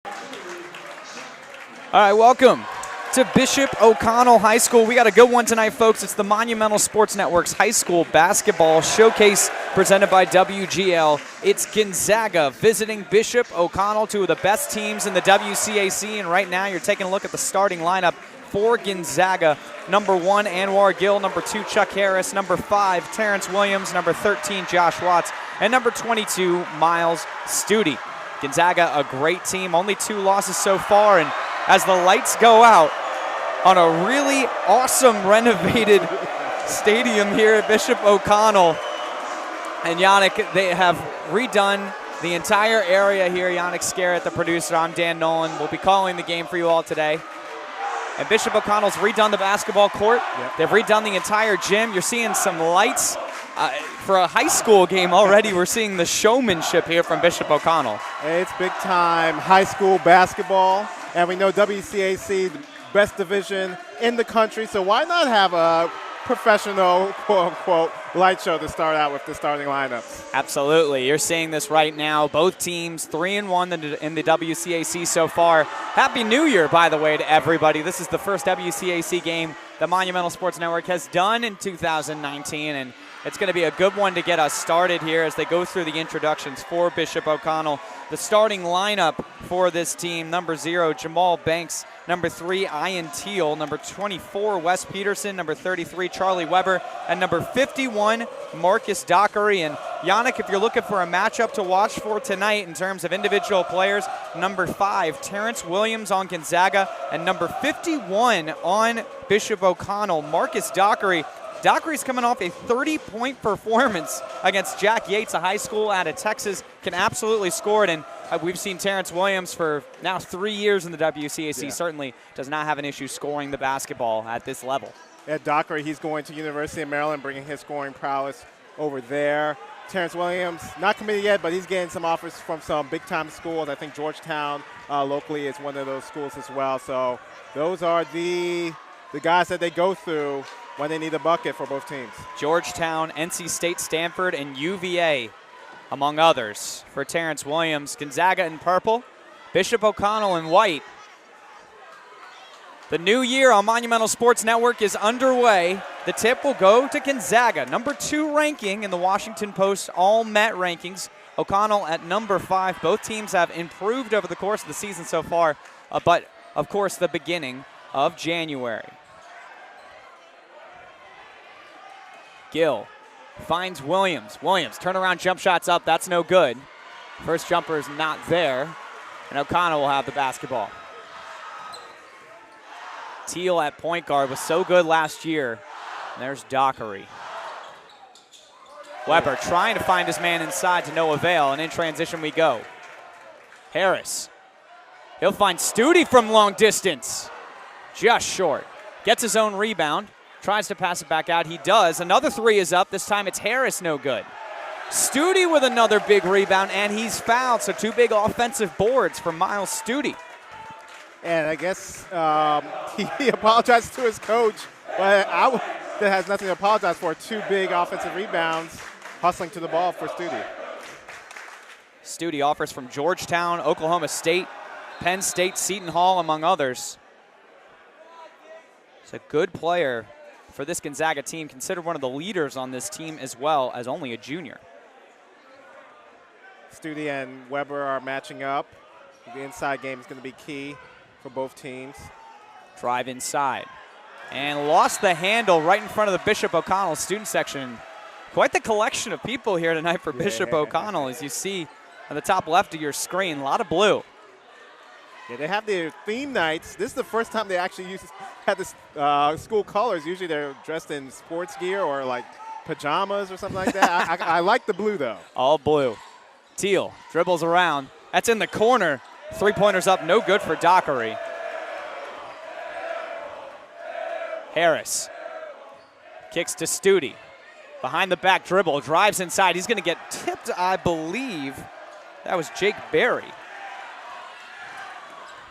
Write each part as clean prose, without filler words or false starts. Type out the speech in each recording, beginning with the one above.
All right, welcome to Bishop O'Connell High School. We got a good one tonight, folks. It's the Monumental Sports Network's High School Basketball Showcase presented by WGL. It's Gonzaga visiting Bishop O'Connell, two of the best teams in the WCAC. And right now you're taking a look at the starting lineup for Gonzaga. Number 1, Anwar Gill. Number 2, Chuck Harris. Number 5, Terrence Williams. Number 13, Josh Watts. And number 22, Miles Studi. Gonzaga, a great team. Only 2 losses so far. And as the lights go out on a really awesome renovated stadium here at Bishop O'Connell. And Yannick, they have redone the entire area here. Yannick Scarrett, the producer. I'm Dan Nolan. We'll be calling the game for you all today. And Bishop O'Connell's redone the basketball court. Yep. They've redone the entire gym. You're seeing some lights. For a high school game already, we're seeing the showmanship here from Bishop O'Connell. It's big time high school basketball. And we know WCAC, the best division in the country, so why not have a professional, quote-unquote, light show to start out with the starting lineups? Absolutely. You're seeing this right now. Both teams 3-1 in the WCAC so far. Happy New Year, by the way, to everybody. This is the first WCAC game the Monumental Sports Network has done in 2019, and it's going to be a good one to get us started here as they go through the introductions for Bishop O'Connell. The starting lineup for this team: number 0, Jamal Banks. Number 3, Ian Teal. Number 24, Wes Peterson. Number 33, Charlie Weber. And number 51, Marcus Dockery. And Yannick, if you're looking for a matchup to watch for tonight in terms of individual players, number 5, Terrence Williams on Gonzaga. And number 51 on Bishop O'Connell, Marcus Dockery. Dockery's coming off a 30-point performance against Jack Yates, a high school out of Texas, can absolutely score it. And we've seen Terrence Williams for now 3 years in the WCAC. Yeah. Certainly does not have an issue scoring the basketball at this level. Yeah, Dockery, he's going to University of Maryland, bringing his scoring prowess over there. Terrence Williams, not committed yet, but he's getting some offers from some big-time schools. I think Georgetown locally is one of those schools as well. So those are the guys that they go through when they need a bucket for both teams. Georgetown, NC State, Stanford, and UVA, among others, for Terrence Williams. Gonzaga in purple, Bishop O'Connell in white. The new year on Monumental Sports Network is underway. The tip will go to Gonzaga, number 2 ranking in the Washington Post All-Met rankings. O'Connell at number 5. Both teams have improved over the course of the season so far, but, of course, the beginning of January. Gill finds Williams. Williams, turnaround jump shots up. That's no good. First jumper is not there. And O'Connell will have the basketball. Teal at point guard was so good last year. And there's Dockery. Weber trying to find his man inside to no avail. And in transition we go. Harris. He'll find Studi from long distance. Just short. Gets his own rebound. Tries to pass it back out. He does. Another 3 is up. This time it's Harris, no good. Studi with another big rebound, and he's fouled. So 2 big offensive boards for Miles Studi. And I guess he apologized to his coach, but that has nothing to apologize for. 2 big offensive rebounds, hustling to the ball for Studi. Studi offers from Georgetown, Oklahoma State, Penn State, Seton Hall, among others. He's a good player for this Gonzaga team, considered one of the leaders on this team as well as only a junior. Studi and Weber are matching up. The inside game is going to be key for both teams. Drive inside. And lost the handle right in front of the Bishop O'Connell student section. Quite the collection of people here tonight for Bishop O'Connell, as you see on the top left of your screen. A lot of blue. Yeah, they have their theme nights. This is the first time they actually had this school colors. Usually they're dressed in sports gear or like pajamas or something like that. I like the blue, though. All blue. Teal dribbles around. That's in the corner. 3-pointers up, no good for Dockery. Harris kicks to Studi. Behind the back dribble, drives inside. He's going to get tipped, I believe. That was Jake Berry.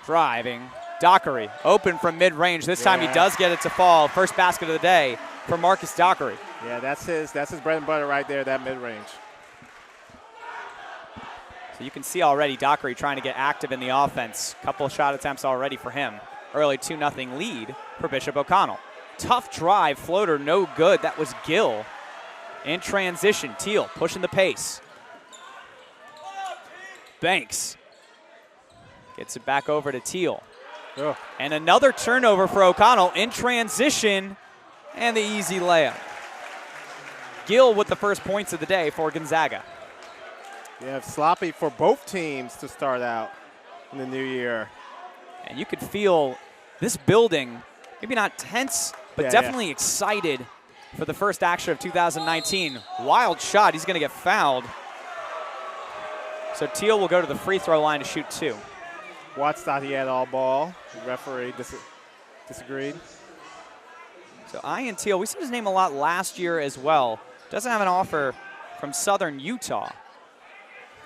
Driving. Dockery open from mid-range. This time he does get it to fall. First basket of the day for Marcus Dockery. Yeah, that's his bread and butter right there, that mid-range. So you can see already Dockery trying to get active in the offense. Couple shot attempts already for him. Early 2-0 lead for Bishop O'Connell. Tough drive, floater, no good. That was Gill. In transition, Teal pushing the pace. Banks gets it back over to Teal. Oh. And another turnover for O'Connell in transition, and the easy layup. Gill with the first points of the day for Gonzaga. Yeah, sloppy for both teams to start out in the new year. And you could feel this building, maybe not tense, but definitely excited for the first action of 2019. Wild shot, he's gonna get fouled. So Teal will go to the free throw line to shoot 2. Watts thought he had all ball. The referee disagreed. So Ian Teal, we saw his name a lot last year as well. Doesn't have an offer from Southern Utah.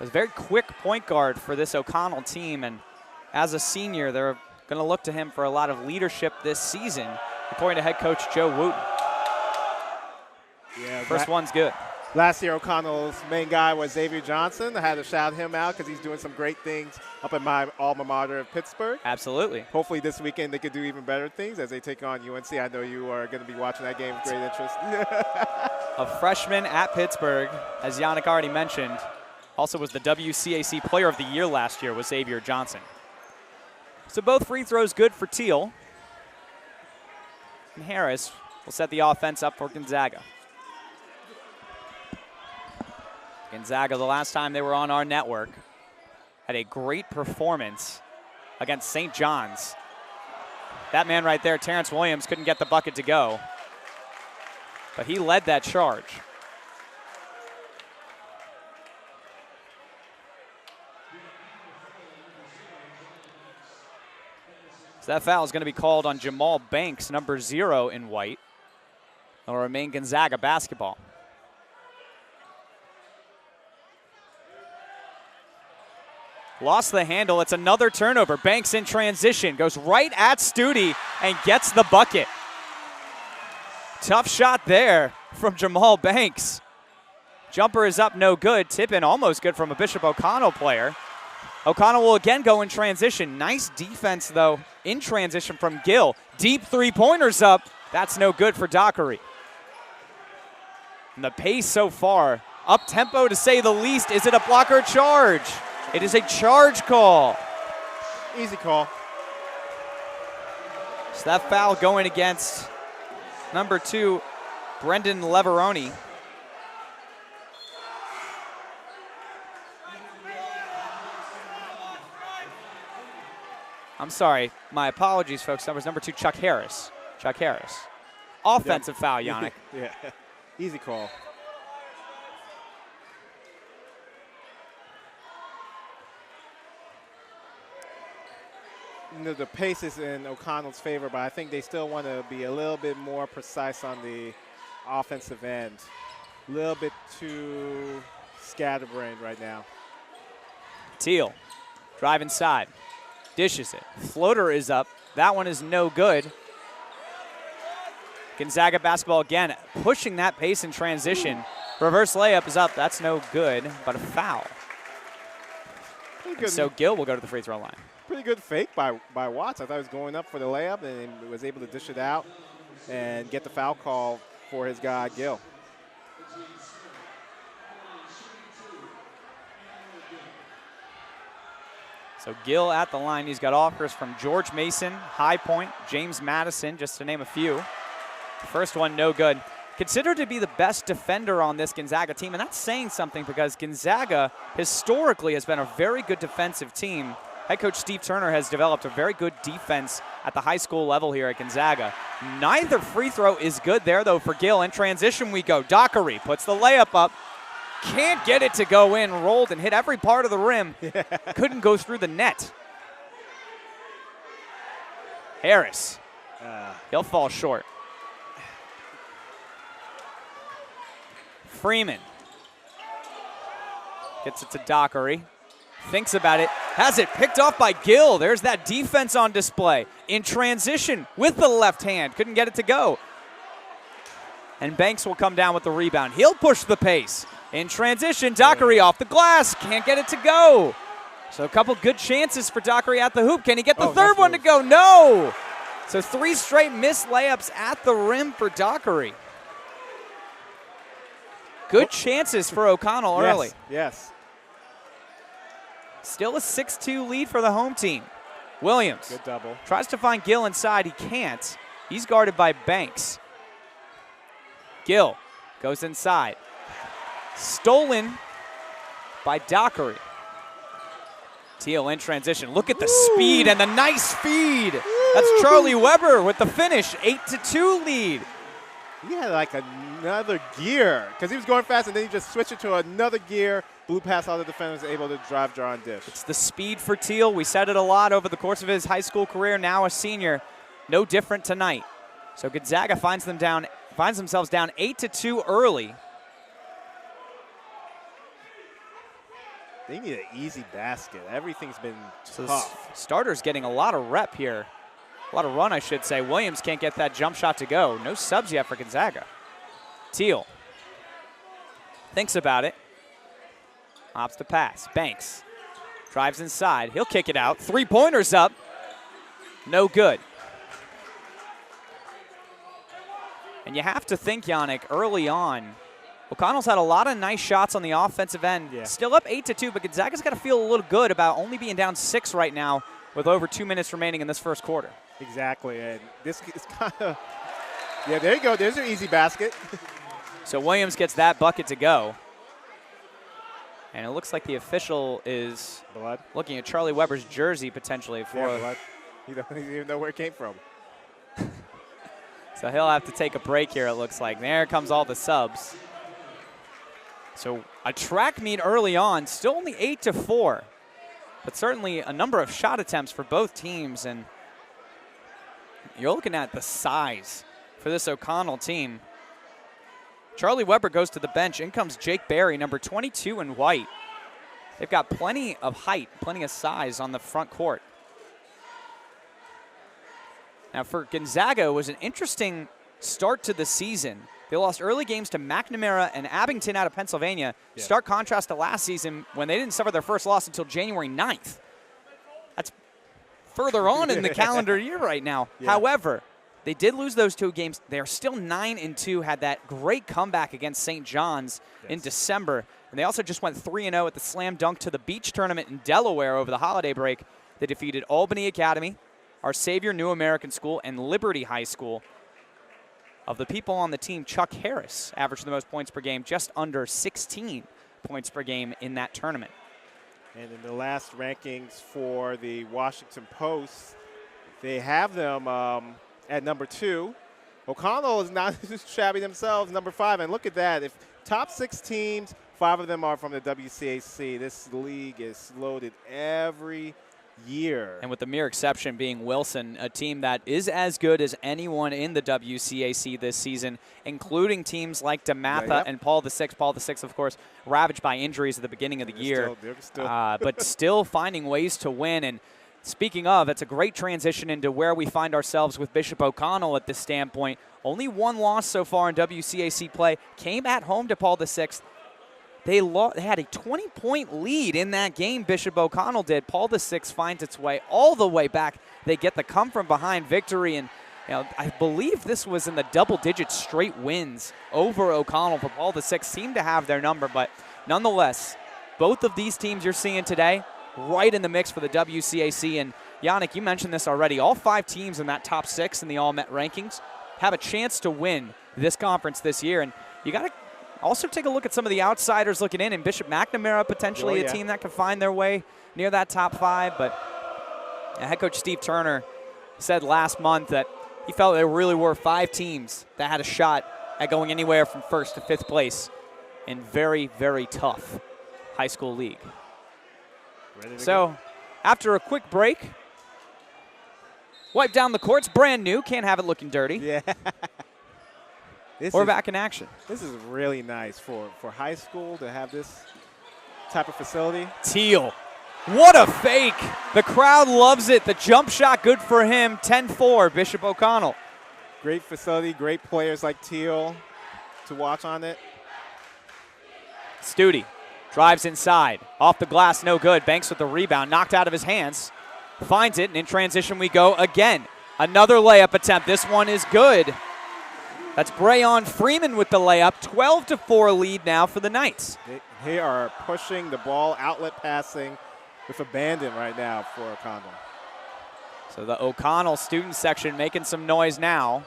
Was a very quick point guard for this O'Connell team, and as a senior, they're going to look to him for a lot of leadership this season, according to head coach Joe Wooten. Yeah, first one's good. Last year, O'Connell's main guy was Xavier Johnson. I had to shout him out because he's doing some great things up in my alma mater of Pittsburgh. Absolutely. Hopefully this weekend they could do even better things as they take on UNC. I know you are going to be watching that game with great interest. A freshman at Pittsburgh, as Yannick already mentioned, also was the WCAC Player of the Year last year, was Xavier Johnson. So both free throws good for Teal. And Harris will set the offense up for Gonzaga. Gonzaga, the last time they were on our network, had a great performance against St. John's. That man right there, Terrence Williams, couldn't get the bucket to go, but he led that charge. So that foul is going to be called on Jamal Banks, number 0 in white. It'll remain Gonzaga basketball. Lost the handle. It's another turnover. Banks in transition. Goes right at Studi and gets the bucket. Tough shot there from Jamal Banks. Jumper is up, no good. Tip in almost good from a Bishop O'Connell player. O'Connell will again go in transition. Nice defense, though, in transition from Gill. Deep three-pointers up. That's no good for Dockery. And the pace so far, up-tempo to say the least. Is it a blocker charge? It is a charge call. Easy call. So that foul going against number 2, Brendan Leveroni. I'm sorry, my apologies, folks. That was number 2, Chuck Harris. Chuck Harris. Offensive foul, Yannick. Yeah, easy call. You know, the pace is in O'Connell's favor, but I think they still want to be a little bit more precise on the offensive end. A little bit too scatterbrained right now. Teal, drive inside, dishes it. Floater is up. That one is no good. Gonzaga basketball again, pushing that pace in transition. Reverse layup is up. That's no good, but a foul. And so Gill will go to the free throw line. Pretty good fake by Watts. I thought he was going up for the layup and was able to dish it out and get the foul call for his guy, Gill. So Gill at the line. He's got offers from George Mason, High Point, James Madison, just to name a few. First one, no good. Considered to be the best defender on this Gonzaga team, and that's saying something because Gonzaga historically has been a very good defensive team. Head coach Steve Turner has developed a very good defense at the high school level here at Gonzaga. Neither free throw is good there, though, for Gill. In transition we go. Dockery puts the layup up. Can't get it to go in. Rolled and hit every part of the rim. Couldn't go through the net. Harris. He'll fall short. Freeman gets it to Dockery. Thinks about it. Has it picked off by Gill. There's that defense on display. In transition with the left hand. Couldn't get it to go. And Banks will come down with the rebound. He'll push the pace. In transition, Dockery off the glass. Can't get it to go. So a couple good chances for Dockery at the hoop. Can he get the third one to go? No. So 3 straight missed layups at the rim for Dockery. Good chances for O'Connell early. Yes. Still a 6-2 lead for the home team. Williams Good double. Tries to find Gill inside. He can't. He's guarded by Banks. Gill goes inside. Stolen by Dockery. Teal in transition. Look at the speed and the nice feed. That's Charlie Weber with the finish. 8-2 lead. He had like another gear because he was going fast and then he just switched it to another gear. Blew past all the defenders, able to drive, draw, and dish. It's the speed for Teal. We said it a lot over the course of his high school career. Now a senior. No different tonight. So Gonzaga finds themselves down 8-2 early. They need an easy basket. Everything's been So tough. Starters getting a lot of rep here. A lot of run, I should say. Williams can't get that jump shot to go. No subs yet for Gonzaga. Teal thinks about it. Opts to pass. Banks drives inside. He'll kick it out. 3-pointers up. No good. And you have to think, Yannick, early on, O'Connell's had a lot of nice shots on the offensive end. Yeah. Still up 8-2, but Gonzaga's got to feel a little good about only being down 6 right now with over 2 minutes remaining in this first quarter. Exactly, and this is kind of, yeah, there you go. There's your easy basket. So Williams gets that bucket to go. And it looks like the official is looking at Charlie Weber's jersey potentially for. Yeah, blood. He doesn't even know where it came from. So he'll have to take a break here, it looks like. There comes all the subs. So a track meet early on, still only 8-4, but certainly a number of shot attempts for both teams. And you're looking at the size for this O'Connell team. Charlie Weber goes to the bench. In comes Jake Berry, number 22 in white. They've got plenty of height, plenty of size on the front court. Now for Gonzaga, it was an interesting start to the season. They lost early games to McNamara and Abington out of Pennsylvania. Yeah. Stark contrast to last season when they didn't suffer their first loss until January 9th. That's further on in the calendar year right now. Yeah. However, they did lose those 2 games. They are still 9-2, had that great comeback against St. John's in December. And they also just went 3-0 at the Slam Dunk to the Beach Tournament in Delaware over the holiday break. They defeated Albany Academy, Our Savior New American School, and Liberty High School. Of the people on the team, Chuck Harris averaged the most points per game, just under 16 points per game in that tournament. And in the last rankings for the Washington Post, they have them at number 2. O'Connell is not shabby themselves, number 5. And look at that. If top 6 teams, 5 of them are from the WCAC. This league is loaded every year. And with the mere exception being Wilson, a team that is as good as anyone in the WCAC this season, including teams like DeMatha and Paul VI. Paul VI, of course, ravaged by injuries at the beginning of the year, but still finding ways to win. And speaking of, it's a great transition into where we find ourselves with Bishop O'Connell at this standpoint. Only 1 loss so far in WCAC play, came at home to Paul VI. They had a 20-point lead in that game, Bishop O'Connell did. Paul VI finds its way all the way back. They get the come-from-behind victory, and I believe this was in the double-digit straight wins over O'Connell. For Paul VI seemed to have their number, but nonetheless, both of these teams you're seeing today right in the mix for the WCAC. And Yannick, you mentioned this already. All 5 teams in that top 6 in the All-Met rankings have a chance to win this conference this year, and you got to also take a look at some of the outsiders looking in, and Bishop McNamara potentially a team that can find their way near that top 5. But head coach Steve Turner said last month that he felt there really were 5 teams that had a shot at going anywhere from 1st to 5th place in very, very tough high school league. So after a quick break, wipe down the courts, brand new, can't have it looking dirty. Yeah. We're back in action. This is really nice for high school to have this type of facility. Teal, what a fake. The crowd loves it. The jump shot, good for him. 10-4, Bishop O'Connell. Great facility, great players like Teal to watch on it. Studi drives inside. Off the glass, no good. Banks with the rebound, knocked out of his hands. Finds it, and in transition we go again. Another layup attempt. This one is good. That's Brayon Freeman with the layup. 12-4 lead now for the Knights. They are pushing the ball, outlet passing with abandon right now for O'Connell. So the O'Connell student section making some noise now.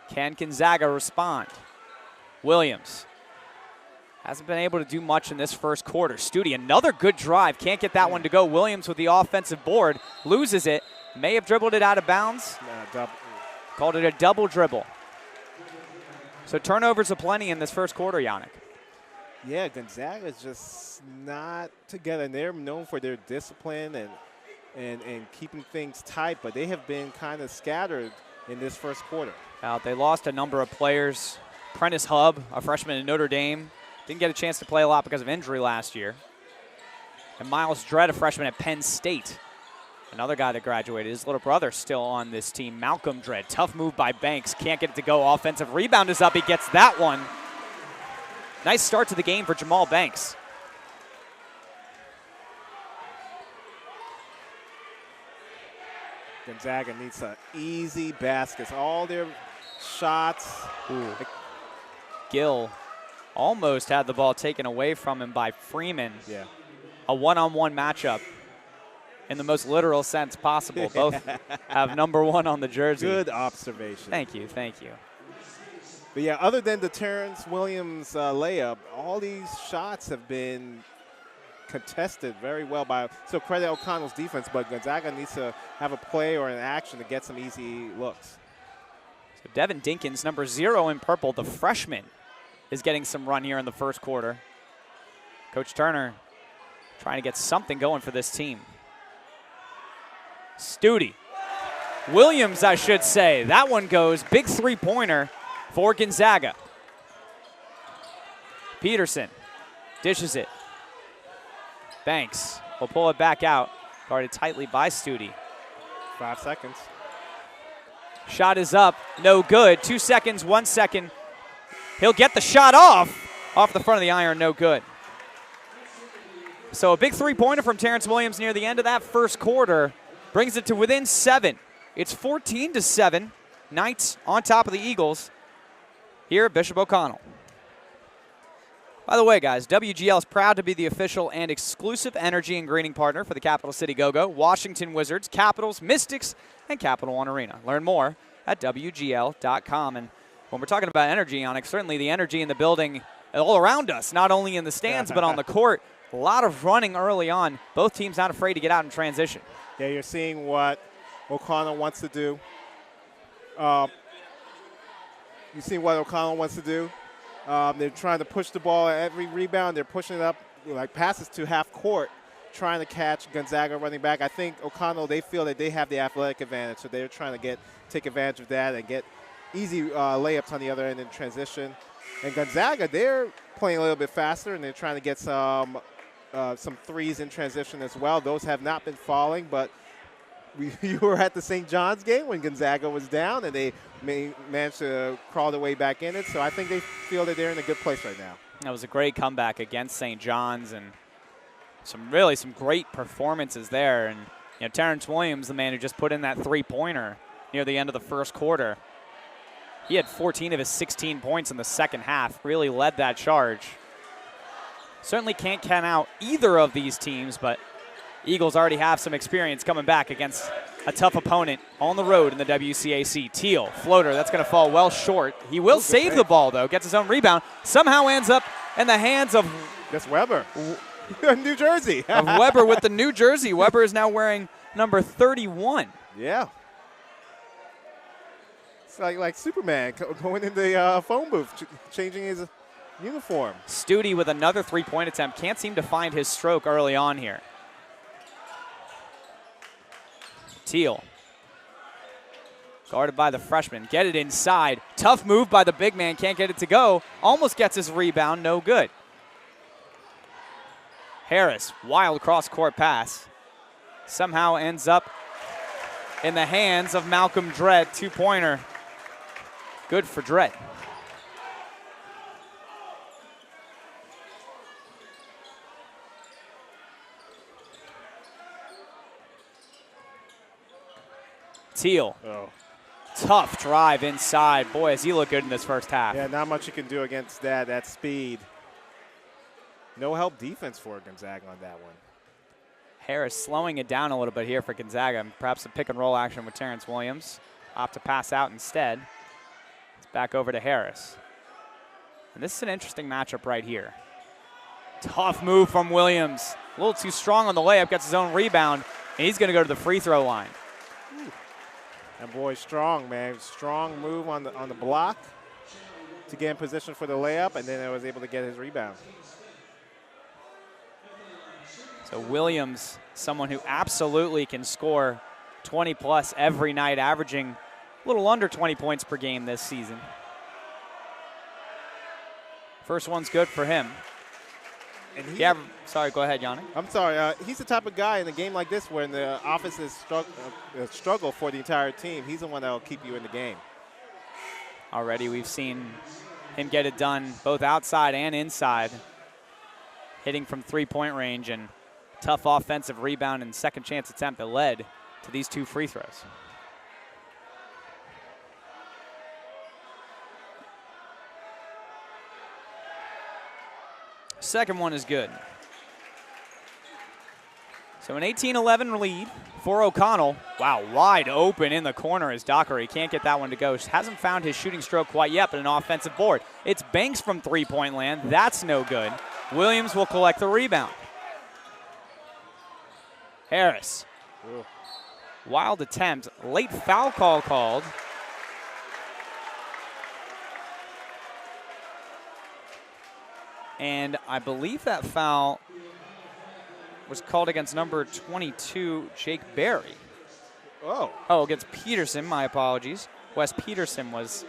Can Gonzaga respond? Williams hasn't been able to do much in this first quarter. Studi, another good drive. Can't get that one to go. Williams with the offensive board. Loses it. May have dribbled it out of bounds. Called it a double dribble. So turnovers aplenty in this first quarter, Yannick. Yeah, Gonzaga is just not together. And they're known for their discipline and keeping things tight, but they have been kind of scattered in this first quarter. They lost a number of players. Prentice Hub, a freshman in Notre Dame, didn't get a chance to play a lot because of injury last year. And Miles Dredd, a freshman at Penn State, another guy that graduated. His little brother still on this team, Malcolm Dredd. Tough move by Banks. Can't get it to go. Offensive rebound is up. He gets that one. Nice start to the game for Jamal Banks. Gonzaga needs some easy baskets. All their shots. Gill almost had the ball taken away from him by Freeman. Yeah. A one-on-one matchup in the most literal sense possible. Both have number 1 on the jersey. Good observation. Thank you, thank you. But yeah, other than the Terrence Williams layup, all these shots have been contested very well by, so credit O'Connell's defense, but Gonzaga needs to have a play or an action to get some easy looks. So Devin Dinkins, number 0 in purple, the freshman, is getting some run here in the first quarter. Coach Turner trying to get something going for this team. Studi. Williams, I should say. That one goes. Big three-pointer for Gonzaga. Peterson dishes it. Banks will pull it back out. Guarded tightly by Studi. 5 seconds. Shot is up. No good. 2 seconds, 1 second. He'll get the shot off the front of the iron. No good. So a big three-pointer from Terrence Williams near the end of that first quarter brings it to within 7. It's 14-7. Knights on top of the Eagles here at Bishop O'Connell. By the way, guys, WGL is proud to be the official and exclusive energy and greening partner for the Capital City Go-Go, Washington Wizards, Capitals, Mystics, and Capital One Arena. Learn more at WGL.com. And when we're talking about energy, Yannick, certainly the energy in the building all around us, not only in the stands but on the court. A lot of running early on. Both teams not afraid to get out in transition. Yeah, you're seeing what O'Connell wants to do. You see what O'Connell wants to do. They're trying to push the ball at every rebound. They're pushing it up, like passes to half court, trying to catch Gonzaga running back. I think O'Connell, they feel that they have the athletic advantage, so they're trying to take advantage of that and get easy layups on the other end in transition. And Gonzaga, they're playing a little bit faster, and they're trying to get some threes in transition as well. Those have not been falling, but you were at the St. John's game when Gonzaga was down, and they managed to crawl their way back in it. So I think they feel that they're in a good place right now. That was a great comeback against St. John's, and some great performances there. And Terrence Williams, the man who just put in that three-pointer near the end of the first quarter, he had 14 of his 16 points in the second half. Really led that charge. Certainly can't count out either of these teams, but Eagles already have some experience coming back against a tough opponent on the road in the WCAC. Teal, floater, that's going to fall well short. He will save the ball, though, gets his own rebound. Somehow ends up in the hands of that's Weber, New Jersey. of Weber with the New Jersey. Weber is now wearing number 31. Yeah. It's like Superman going in the phone booth, changing his uniform. Studi with another three-point attempt. Can't seem to find his stroke early on here. Teal. Guarded by the freshman. Get it inside. Tough move by the big man. Can't get it to go. Almost gets his rebound. No good. Harris. Wild cross-court pass. Somehow ends up in the hands of Malcolm Dredd. Two-pointer. Good for Dredd. Teal. Oh. Tough drive inside. Boy, has he looked good in this first half. Yeah, not much you can do against that speed. No help defense for Gonzaga on that one. Harris slowing it down a little bit here for Gonzaga. Perhaps a pick and roll action with Terrence Williams. Opt to pass out instead. It's back over to Harris. And this is an interesting matchup right here. Tough move from Williams. A little too strong on the layup, gets his own rebound, and he's going to go to the free throw line. That boy's strong, man. Strong move on the block to get in position for the layup, and then I was able to get his rebound. So Williams, someone who absolutely can score 20-plus every night, averaging a little under 20 points per game this season. First one's good for him. And yeah, sorry, go ahead, Yannick. I'm sorry. He's the type of guy in a game like this when the offense is struggle for the entire team. He's the one that will keep you in the game. Already we've seen him get it done both outside and inside, hitting from three-point range, and tough offensive rebound and second chance attempt that led to these two free throws. Second one is good. So an 18-11 lead for O'Connell. Wow, wide open in the corner is Docker. He can't get that one to go. Hasn't found his shooting stroke quite yet, but an offensive board. It's Banks from three-point land. That's no good. Williams will collect the rebound. Harris. Ooh. Wild attempt. Late foul call called. And I believe that foul was called against number 22, Jake Berry. Oh, against Peterson, my apologies. Wes Peterson was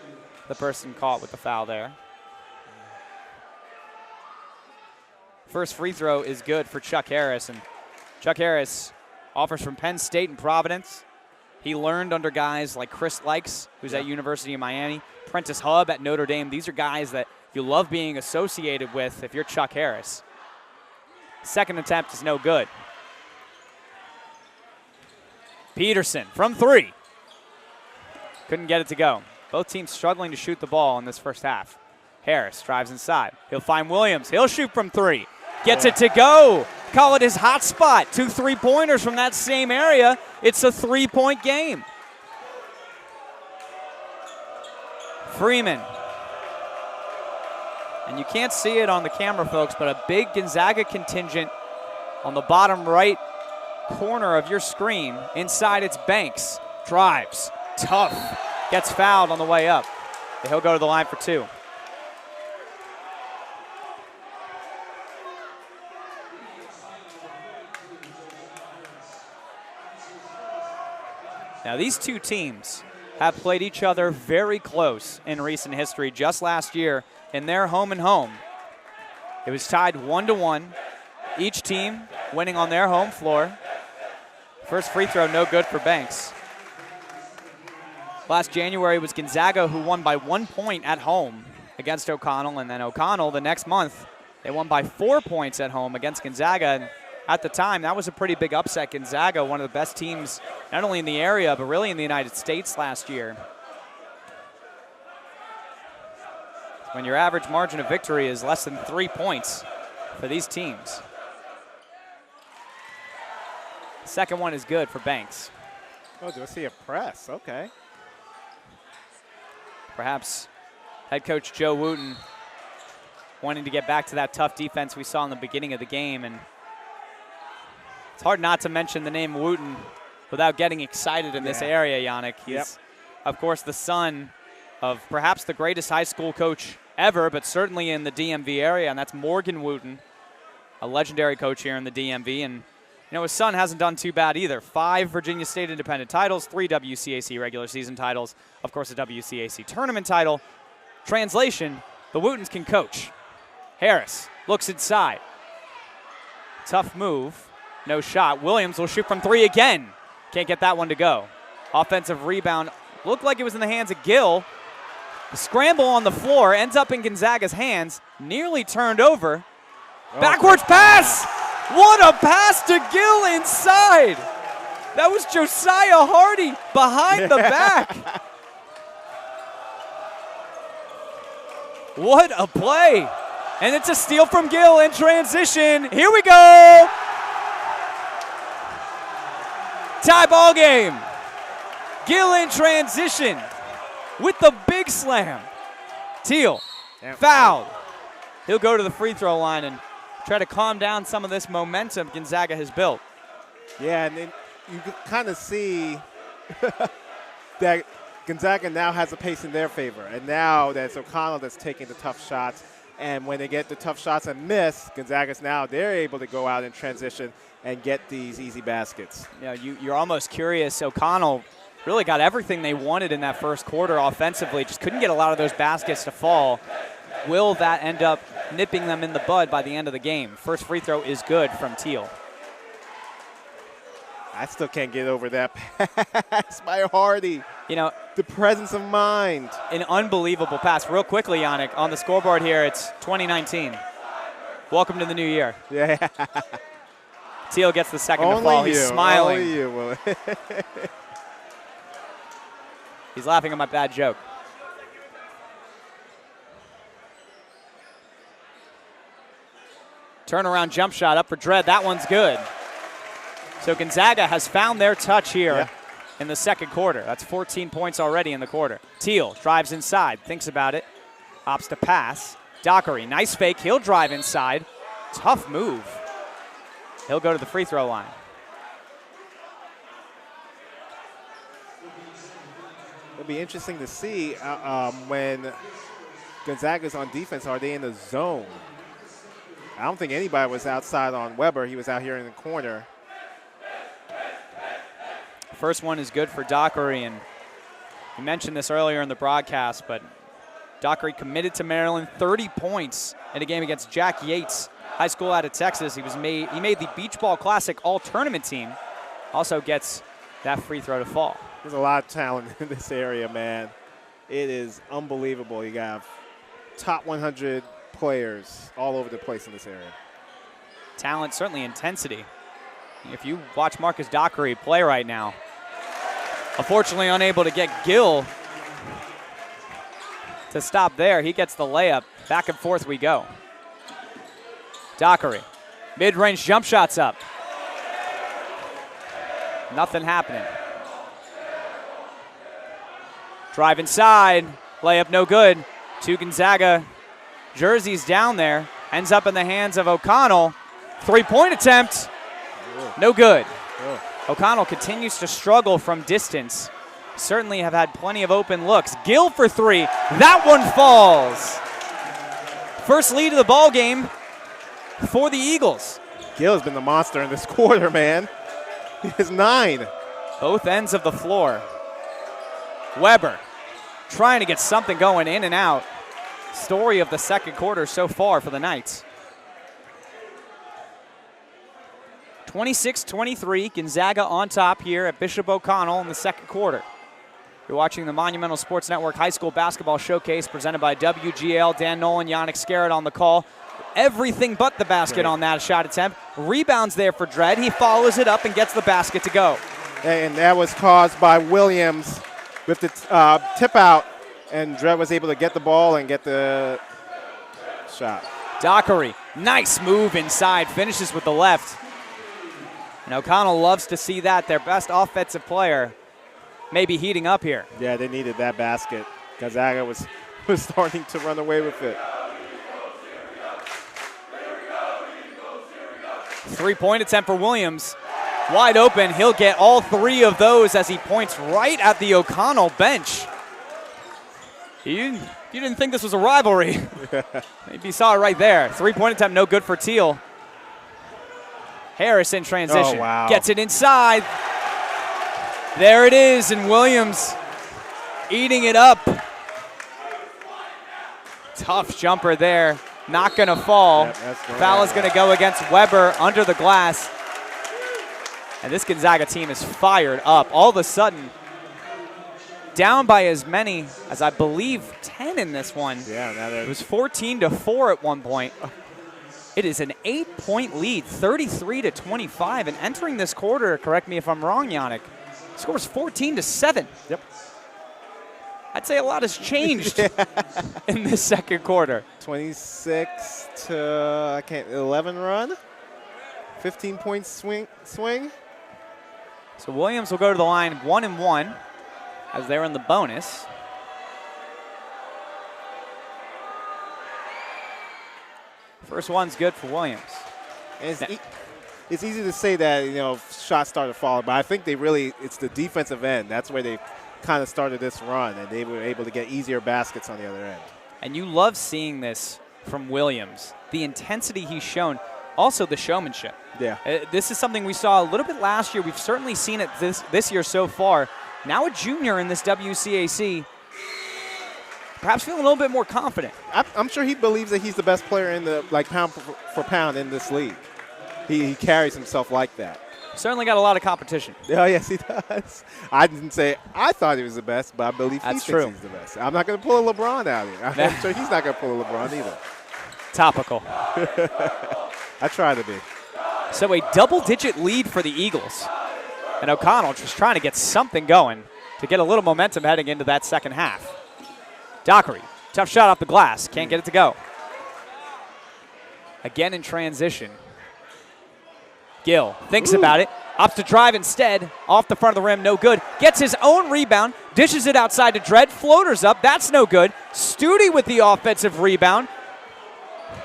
the person caught with the foul there. First free throw is good for Chuck Harris, and Chuck Harris offers from Penn State and Providence. He learned under guys like Chris Likes, who's at University of Miami, Prentice Hub at Notre Dame. These are guys that you love being associated with if you're Chuck Harris. Second attempt is no good. Peterson from three. Couldn't get it to go. Both teams struggling to shoot the ball in this first half. Harris drives inside. He'll find Williams. He'll shoot from three. Gets it to go. Call it his hot spot. 2 3-pointers from that same area. It's a 3-point game. Freeman. And you can't see it on the camera, folks, but a big Gonzaga contingent on the bottom right corner of your screen. Inside, it's Banks. Drives. Tough. Gets fouled on the way up. He'll go to the line for two. Now, these two teams have played each other very close in recent history. Just last year, in their home and home, it was tied 1-1. Each team winning on their home floor. First free throw, no good for Banks. Last January was Gonzaga who won by 1 point at home against O'Connell, and then O'Connell the next month, they won by 4 points at home against Gonzaga. And at the time, that was a pretty big upset. Gonzaga, one of the best teams, not only in the area, but really in the United States last year. When your average margin of victory is less than 3 points for these teams. The second one is good for Banks. Oh, do I see a press? Okay. Perhaps head coach Joe Wooten wanting to get back to that tough defense we saw in the beginning of the game. And it's hard not to mention the name Wooten without getting excited in this area, Yannick. He's, of course, the son of perhaps the greatest high school coach ever, but certainly in the DMV area, and that's Morgan Wooten, a legendary coach here in the DMV. And, you know, his son hasn't done too bad either. 5 Virginia State independent titles, 3 WCAC regular season titles, of course, a WCAC tournament title. Translation, the Wootens can coach. Harris looks inside. Tough move. No shot. Williams will shoot from 3 again. Can't get that one to go. Offensive rebound. Looked like it was in the hands of Gill. The scramble on the floor ends up in Gonzaga's hands. Nearly turned over. Backwards pass! What a pass to Gill inside! That was Josiah Hardy behind the back. What a play. And it's a steal from Gill in transition. Here we go. Tie ball game. Gill in transition with the big slam. Teal fouled. He'll go to the free throw line and try to calm down some of this momentum Gonzaga has built. Yeah, and then you can kind of see that Gonzaga now has a pace in their favor. And now that's O'Connell that's taking the tough shots. And when they get the tough shots and miss, Gonzaga's now, they're able to go out in transition and get these easy baskets. Yeah, you're almost curious. O'Connell really got everything they wanted in that first quarter offensively. Just couldn't get a lot of those baskets to fall. Will that end up nipping them in the bud by the end of the game? First free throw is good from Teal. I still can't get over that pass by Hardy. You know, the presence of mind. An unbelievable pass. Real quickly, Yannick, on the scoreboard here, it's 2019. Welcome to the new year. Yeah. Teal gets the second to fall. He's smiling. Only you. He's laughing at my bad joke. Turnaround jump shot up for Dredd. That one's good. So Gonzaga has found their touch here in the second quarter. That's 14 points already in the quarter. Teal drives inside, thinks about it, opts to pass. Dockery, nice fake. He'll drive inside. Tough move. He'll go to the free throw line. It'll be interesting to see when Gonzaga's on defense, are they in the zone? I don't think anybody was outside on Weber. He was out here in the corner. First one is good for Dockery, and we mentioned this earlier in the broadcast, but Dockery committed to Maryland, 30 points in a game against Jack Yates, high school out of Texas. He made the Beach Ball Classic all-tournament team. Also gets that free throw to fall. There's a lot of talent in this area, man. It is unbelievable. You got top 100 players all over the place in this area. Talent, certainly intensity. If you watch Marcus Dockery play right now, unfortunately unable to get Gill to stop there. He gets the layup. Back and forth we go. Dockery, mid-range jump shots up. Nothing happening. Drive inside, layup no good. Two Gonzaga jerseys down there. Ends up in the hands of O'Connell. Three-point attempt, no good. O'Connell continues to struggle from distance. Certainly have had plenty of open looks. Gill for three, that one falls. First lead of the ball game for the Eagles. Gill has been the monster in this quarter, man. He has 9. Both ends of the floor. Weber trying to get something going in and out. Story of the second quarter so far for the Knights. 26-23, Gonzaga on top here at Bishop O'Connell in the second quarter. You're watching the Monumental Sports Network High School Basketball Showcase presented by WGL. Dan Nolan, Yannick Scarrett on the call. Everything but the basket on that shot attempt. Rebounds there for Dredd. He follows it up and gets the basket to go. And that was caused by Williams with the tip out, and Dredd was able to get the ball and get the shot. Dockery, nice move inside, finishes with the left. And O'Connell loves to see that. Their best offensive player may be heating up here. Yeah, they needed that basket. Gonzaga was starting to run away with it. Three-point attempt for Williams. Wide open. He'll get all three of those as he points right at the O'Connell bench. You didn't think this was a rivalry. Maybe you saw it right there. Three-point attempt, no good for Teal. Harris in transition. Oh, wow. Gets it inside. There it is, and Williams eating it up. Tough jumper there. Not going to fall. Yep, Foul is going to go against Weber under the glass. And this Gonzaga team is fired up. All of a sudden, down by as many as I believe 10 in this one. Yeah, it was 14-4 at one point. It is an 8-point lead, 33-25, and entering this quarter, correct me if I'm wrong, Yannick, scores 14-7. Yep. I'd say a lot has changed in this second quarter. 26 to 11 run, 15-point swing. So Williams will go to the line 1-1 as they're in the bonus. First one's good for Williams. And it's easy to say that, you know, shots started falling, but I think it's the defensive end. That's where they kind of started this run, and they were able to get easier baskets on the other end. And you love seeing this from Williams, the intensity he's shown, also the showmanship. Yeah. This is something we saw a little bit last year. We've certainly seen it this year so far. Now a junior in this WCAC, perhaps feeling a little bit more confident. I'm sure he believes that he's the best player in the pound for pound in this league. He carries himself like that. Certainly got a lot of competition. Oh, yes, he does. I didn't say I thought he was the best, but I believe he thinks he's the best. I'm not going to pull a LeBron out here. I'm sure he's not going to pull a LeBron either. Topical. I try to be. So a double-digit lead for the Eagles. And O'Connell just trying to get something going to get a little momentum heading into that second half. Dockery, tough shot off the glass. Can't get it to go. Again in transition. Gill thinks about it. Opts to drive instead. Off the front of the rim, no good. Gets his own rebound. Dishes it outside to Dredd. Floaters up. That's no good. Studi with the offensive rebound.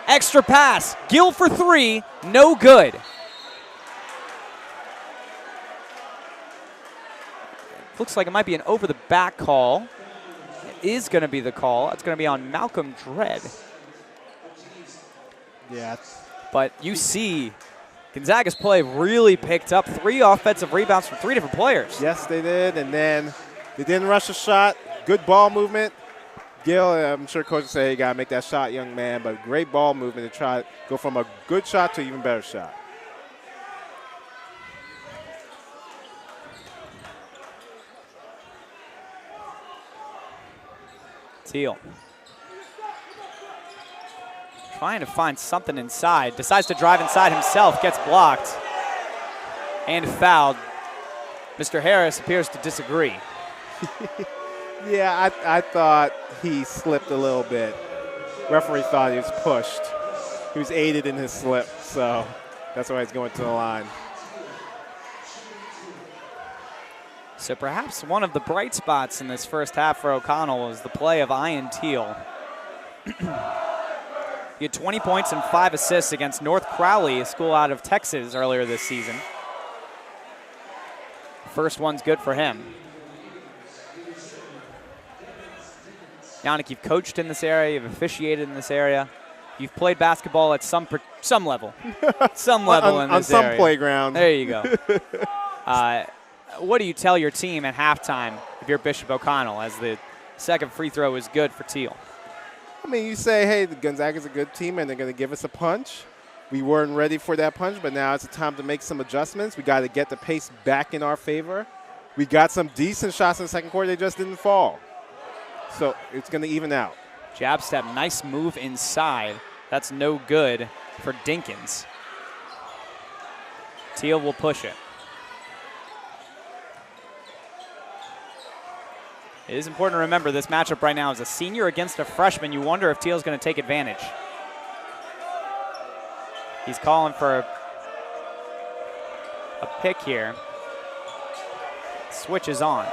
Extra pass. Gill for three. No good. Looks like it might be an over-the-back call. It is going to be the call. It's going to be on Malcolm Dredd. Yeah. But you see Gonzaga's play really picked up. 3 offensive rebounds from 3 different players. Yes, they did. And then they didn't rush a shot. Good ball movement. Gill, I'm sure coach would say, you got to make that shot, young man. But great ball movement to try to go from a good shot to an even better shot. Teal trying to find something inside. Decides to drive inside himself. Gets blocked and fouled. Mr. Harris appears to disagree. Yeah, I thought he slipped a little bit. Referee thought he was pushed. He was aided in his slip, so that's why he's going to the line. So perhaps one of the bright spots in this first half for O'Connell was the play of Ian Teal. He had 20 points and 5 assists against North Crowley, a school out of Texas, earlier this season. First one's good for him. Yannick, you've coached in this area, you've officiated in this area. You've played basketball at some level. Some level in this area. On some playground. There you go. What do you tell your team at halftime if you're Bishop O'Connell, as the second free throw is good for Teal? I mean, you say, hey, the Gonzaga's a good team, and they're going to give us a punch. We weren't ready for that punch, but now it's a time to make some adjustments. We got to get the pace back in our favor. We got some decent shots in the second quarter. They just didn't fall. So it's going to even out. Jab step, nice move inside. That's no good for Dinkins. Teal will push it. It is important to remember this matchup right now is a senior against a freshman. You wonder if Teal's going to take advantage. He's calling for a pick here. Switch is on.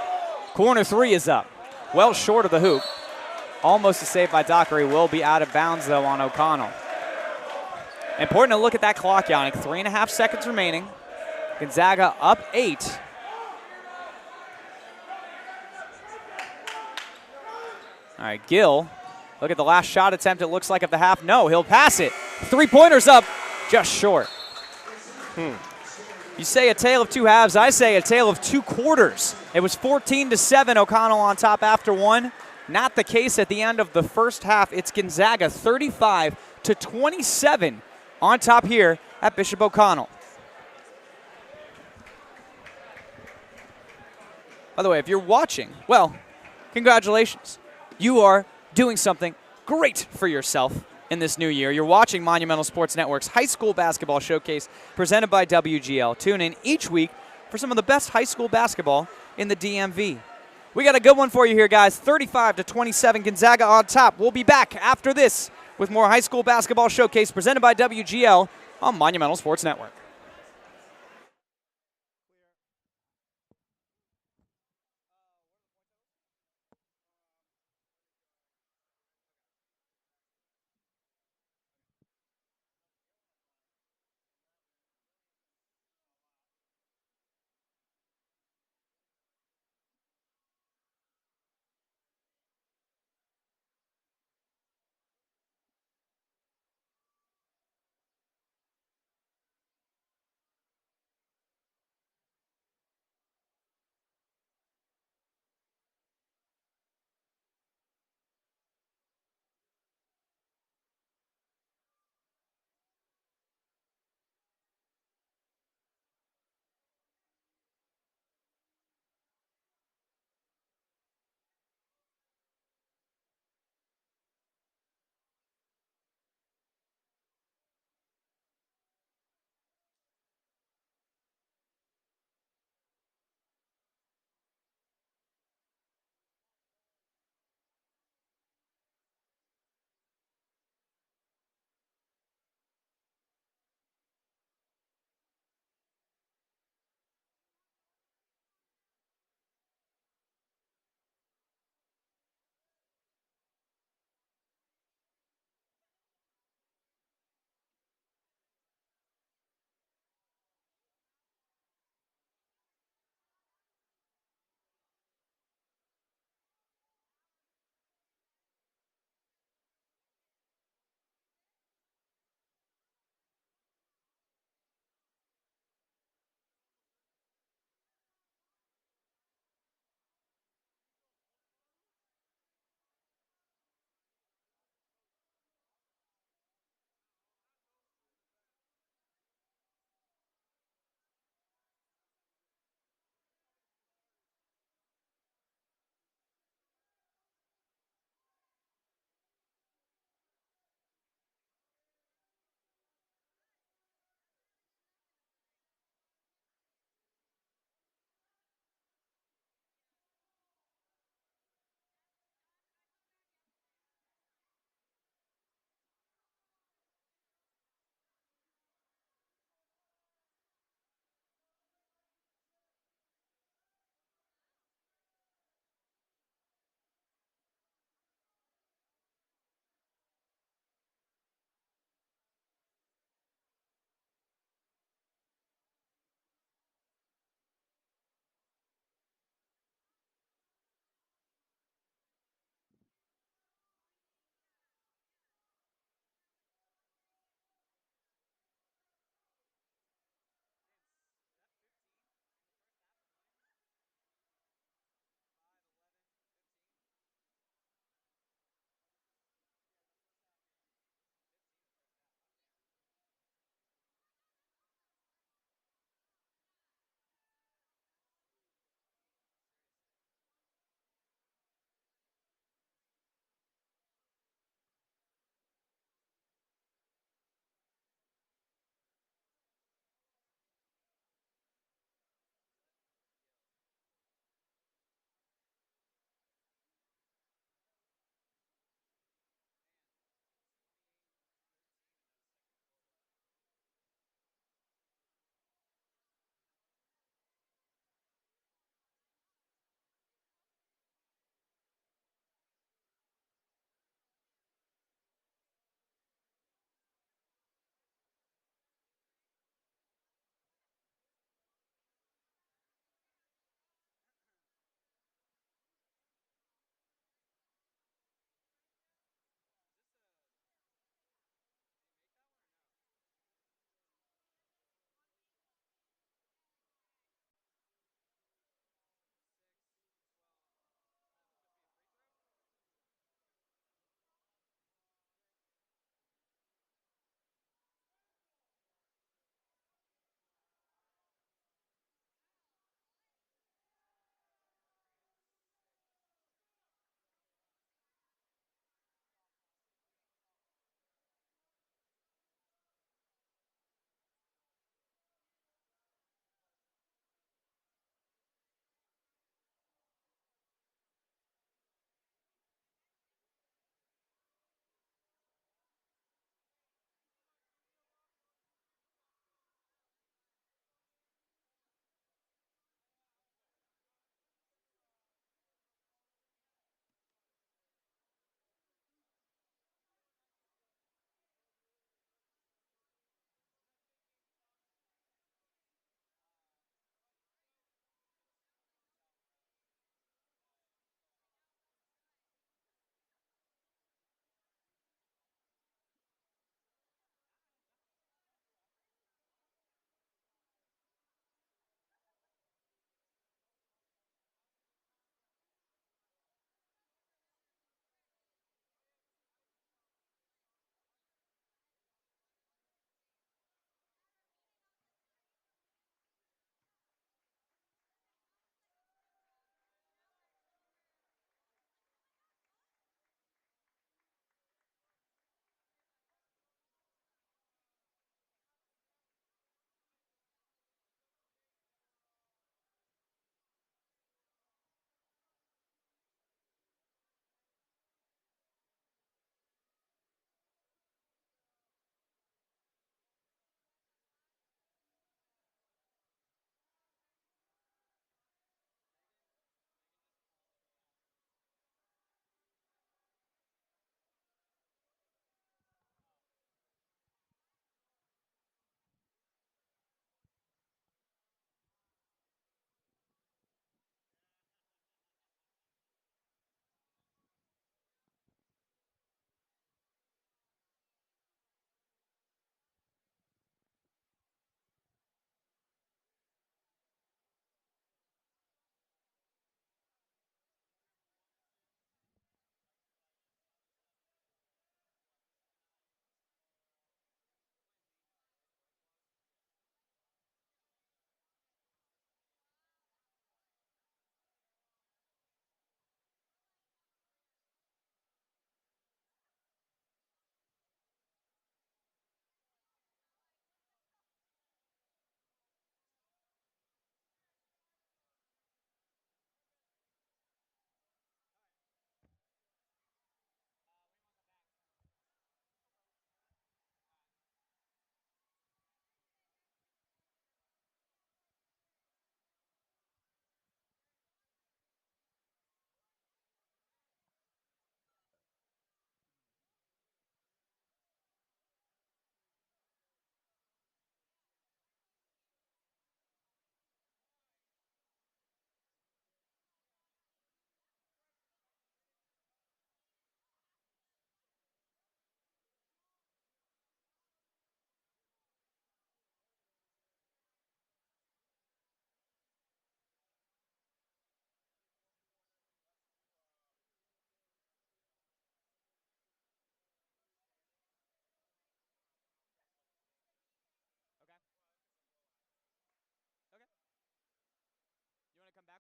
Corner 3 is up. Well short of the hoop. Almost a save by Dockery. Will be out of bounds, though, on O'Connell. Important to look at that clock, Yannick. 3.5 seconds remaining. Gonzaga up 8. All right, Gill, look at the last shot attempt. It looks like of the half. No, he'll pass it. 3-pointers up, just short. You say a tale of two halves. I say a tale of 2 quarters. It was 14-7, O'Connell on top after 1. Not the case at the end of the first half. It's Gonzaga 35-27 on top here at Bishop O'Connell. By the way, if you're watching, well, congratulations. You are doing something great for yourself. in this new year. You're watching Monumental Sports Network's High School Basketball Showcase presented by WGL. Tune in each week for some of the best high school basketball in the DMV. We got a good one for you here, guys. 35-27, Gonzaga on top. We'll be back after this with more High School Basketball Showcase presented by WGL on Monumental Sports Network.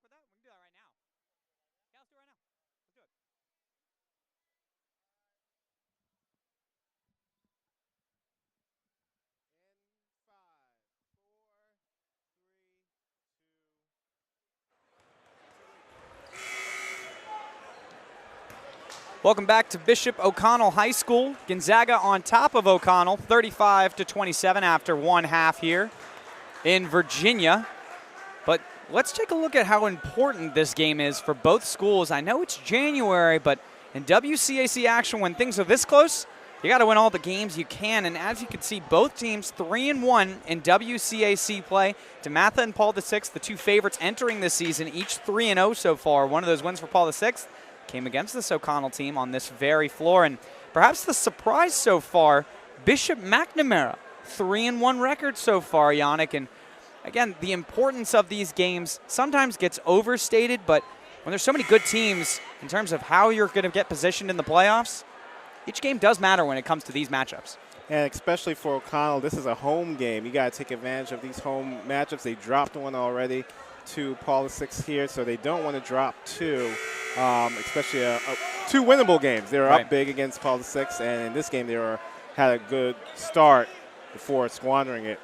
back with that? We can do that right now. Yeah, let's do it right now. Let's do it. In 5, 4, 3, 2. Welcome back to Bishop O'Connell High School. Gonzaga on top of O'Connell, 35-27 after one half here in Virginia. But let's take a look at how important this game is for both schools. I know it's January, but in WCAC action, when things are this close, you got to win all the games you can. And as you can see, both teams 3-1 in WCAC play. DeMatha and Paul VI, the two favorites entering this season, each 3-0 so far. One of those wins for Paul VI came against this O'Connell team on this very floor. And perhaps the surprise so far, Bishop McNamara, 3-1 record so far, Yannick. And again, the importance of these games sometimes gets overstated, but when there's so many good teams in terms of how you're going to get positioned in the playoffs, each game does matter when it comes to these matchups. And especially for O'Connell, this is a home game. You got to take advantage of these home matchups. They dropped one already to Paul VI here, so they don't want to drop two, especially two winnable games. They were up big against Paul VI, and in this game they had a good start before squandering it.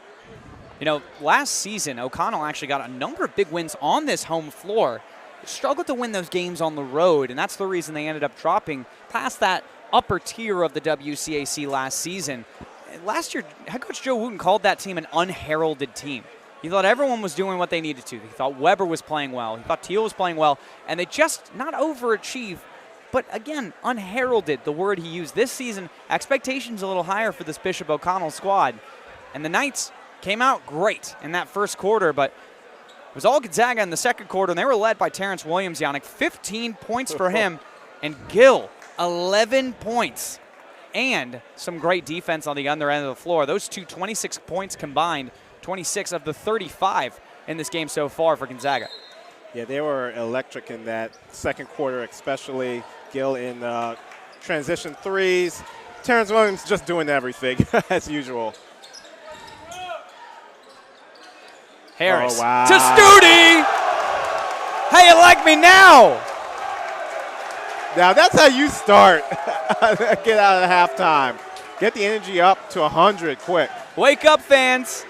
You know, last season, O'Connell actually got a number of big wins on this home floor. They struggled to win those games on the road, and that's the reason they ended up dropping past that upper tier of the WCAC last season. And last year, head coach Joe Wooten called that team an unheralded team. He thought everyone was doing what they needed to. He thought Weber was playing well. He thought Teal was playing well, and they just not overachieved, but again, unheralded, the word he used. This season, expectations a little higher for this Bishop O'Connell squad, and the Knights came out great in that first quarter, but it was all Gonzaga in the second quarter, and they were led by Terrence Williams, Yannick. 15 points for him, and Gill, 11 points, and some great defense on the other end of the floor. Those two, 26 points combined, 26 of the 35 in this game so far for Gonzaga. Yeah, they were electric in that second quarter, especially Gill in transition threes. Terrence Williams just doing everything as usual. Harris to Studi. How you like me now? Now that's how you start. Get out of halftime. Get the energy up to 100 quick. Wake up, fans.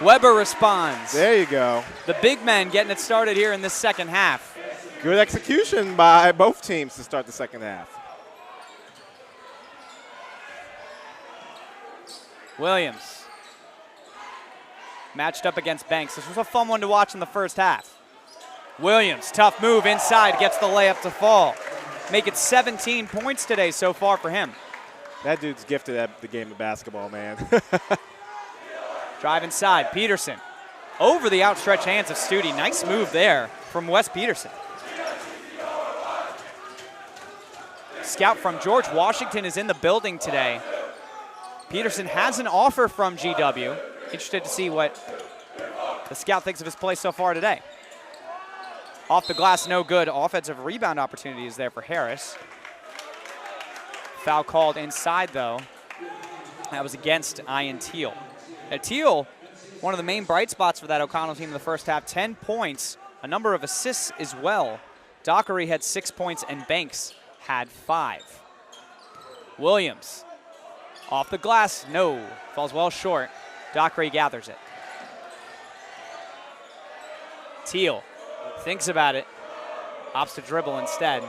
Weber responds. There you go. The big men getting it started here in this second half. Good execution by both teams to start the second half. Williams matched up against Banks. This was a fun one to watch in the first half. Williams, tough move inside, gets the layup to fall. Make it 17 points today so far for him. That dude's gifted at the game of basketball, man. Drive inside, Peterson. Over the outstretched hands of Studi. Nice move there from Wes Peterson. Scout from George Washington is in the building today. Peterson has an offer from GW. Interested to see what the scout thinks of his play so far today. Off the glass, no good. Offensive rebound opportunity is there for Harris. Foul called inside, though. That was against Ian Teal. Now, Teal, one of the main bright spots for that O'Connell team in the first half, 10 points, a number of assists as well. Dockery had 6 points, and Banks had 5. Williams, off the glass, no. Falls well short. Dockery gathers it. Teal thinks about it. Opts to dribble instead.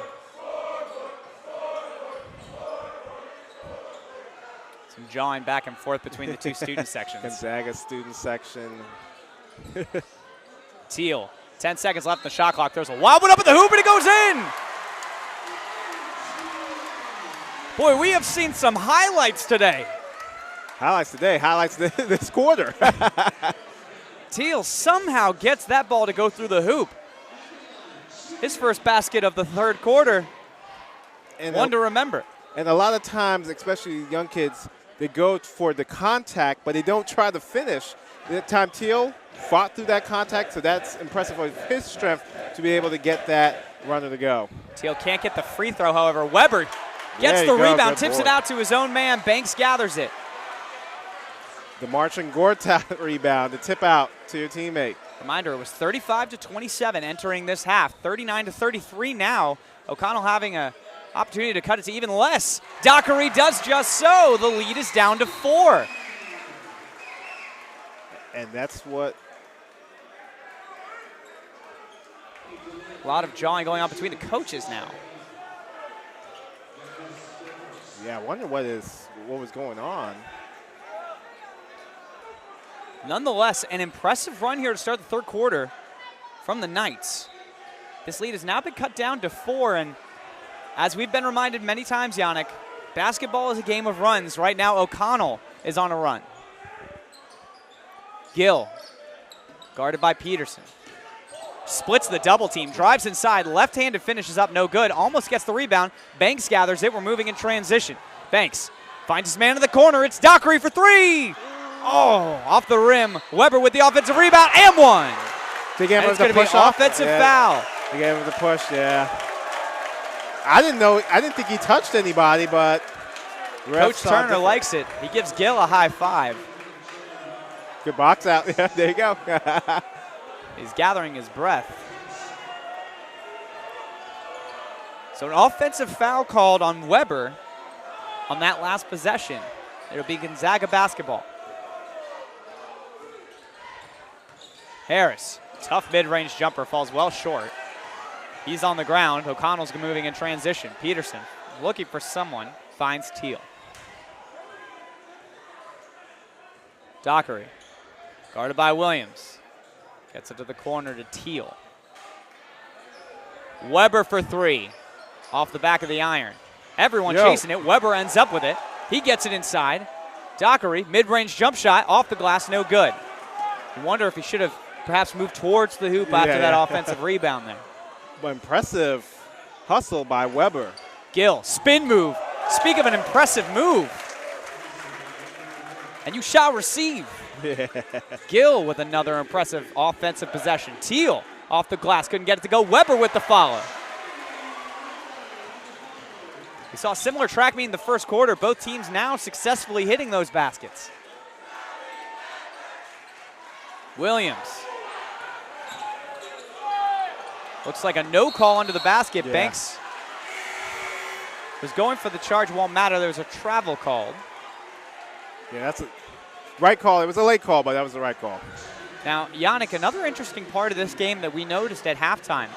Some jawing back and forth between the two student sections. Gonzaga student section. Teal, 10 seconds left in the shot clock. Throws a wild one up at the hoop, and it goes in! Boy, we have seen some highlights today. Highlights today, highlights this quarter. Teal somehow gets that ball to go through the hoop. His first basket of the third quarter. And one to remember. And a lot of times, especially young kids, they go for the contact, but they don't try to finish. That time Teal fought through that contact, so that's impressive of his strength to be able to get that runner to go. Teal can't get the free throw, however. Weber gets the rebound, tips it out to his own man. Banks gathers it. The marching Gortat rebound to tip out to your teammate. Reminder, it was 35-27 entering this half. 39-33 now. O'Connell having an opportunity to cut it to even less. Dockery does just so. The lead is down to 4. And that's what... A lot of jawing going on between the coaches now. Yeah, I wonder what was going on. Nonetheless, an impressive run here to start the third quarter from the Knights. This lead has now been cut down to 4, and as we've been reminded many times, Yannick, basketball is a game of runs. Right now, O'Connell is on a run. Gill, guarded by Peterson. Splits the double team, drives inside, left-handed finishes up, no good. Almost gets the rebound. Banks gathers it. We're moving in transition. Banks finds his man in the corner. It's Dockery for 3. Oh, off the rim. Weber with the offensive rebound and one. They gave him it's the going to be push off. offensive foul. They gave him the push, yeah. I didn't think he touched anybody, but Coach Turner likes it. He gives Gill a high five. Good box out. Yeah, there you go. He's gathering his breath. So an offensive foul called on Weber on that last possession. It'll be Gonzaga basketball. Harris, tough mid-range jumper, falls well short. He's on the ground. O'Connell's moving in transition. Peterson looking for someone, finds Teal. Dockery, guarded by Williams. Gets it to the corner to Teal. Weber for 3, off the back of the iron. Everyone chasing it. Weber ends up with it. He gets it inside. Dockery, mid-range jump shot, off the glass, no good. You wonder if he should have perhaps moved towards the hoop after that offensive rebound there. But impressive hustle by Weber. Gill, spin move. Speak of an impressive move. And you shall receive. Gill with another impressive offensive possession. Teal off the glass, couldn't get it to go. Weber with the follow. We saw a similar track meet in the first quarter. Both teams now successfully hitting those baskets. Williams. Looks like a no call under the basket. Yeah. Banks was going for the charge. Won't matter. There was a travel called. Yeah, that's a right call. It was a late call, but that was the right call. Now, Yannick, another interesting part of this game that we noticed at halftime.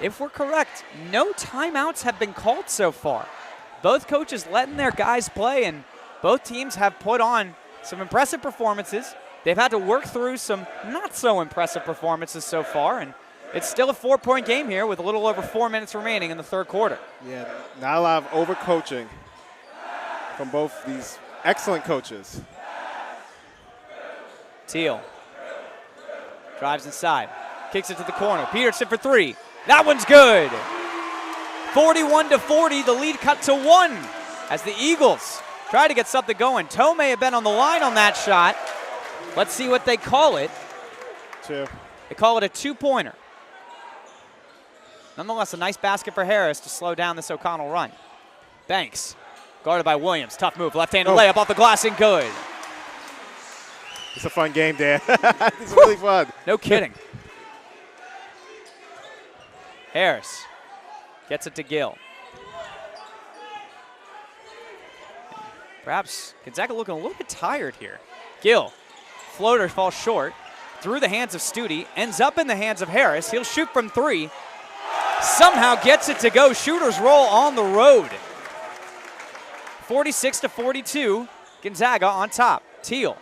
If we're correct, no timeouts have been called so far. Both coaches letting their guys play, and both teams have put on some impressive performances. They've had to work through some not so impressive performances so far, and it's still a 4-point game here with a little over 4 minutes remaining in the third quarter. Yeah, not a lot of overcoaching from both these excellent coaches. Teal drives inside, kicks it to the corner. Peterson for 3. That one's good. 41-40, the lead cut to 1 as the Eagles try to get something going. Toe may have been on the line on that shot. Let's see what they call it. 2. They call it a 2-pointer. Nonetheless, a nice basket for Harris to slow down this O'Connell run. Banks, guarded by Williams. Tough move, left-handed layup off the glass and good. It's a fun game, Dan. It's really fun. No kidding. Harris gets it to Gill. Perhaps Gonzaga looking a little bit tired here. Gill, floater falls short, through the hands of Studi, ends up in the hands of Harris. He'll shoot from 3. Somehow gets it to go. Shooter's roll on the road. 46-42, Gonzaga on top. Teal.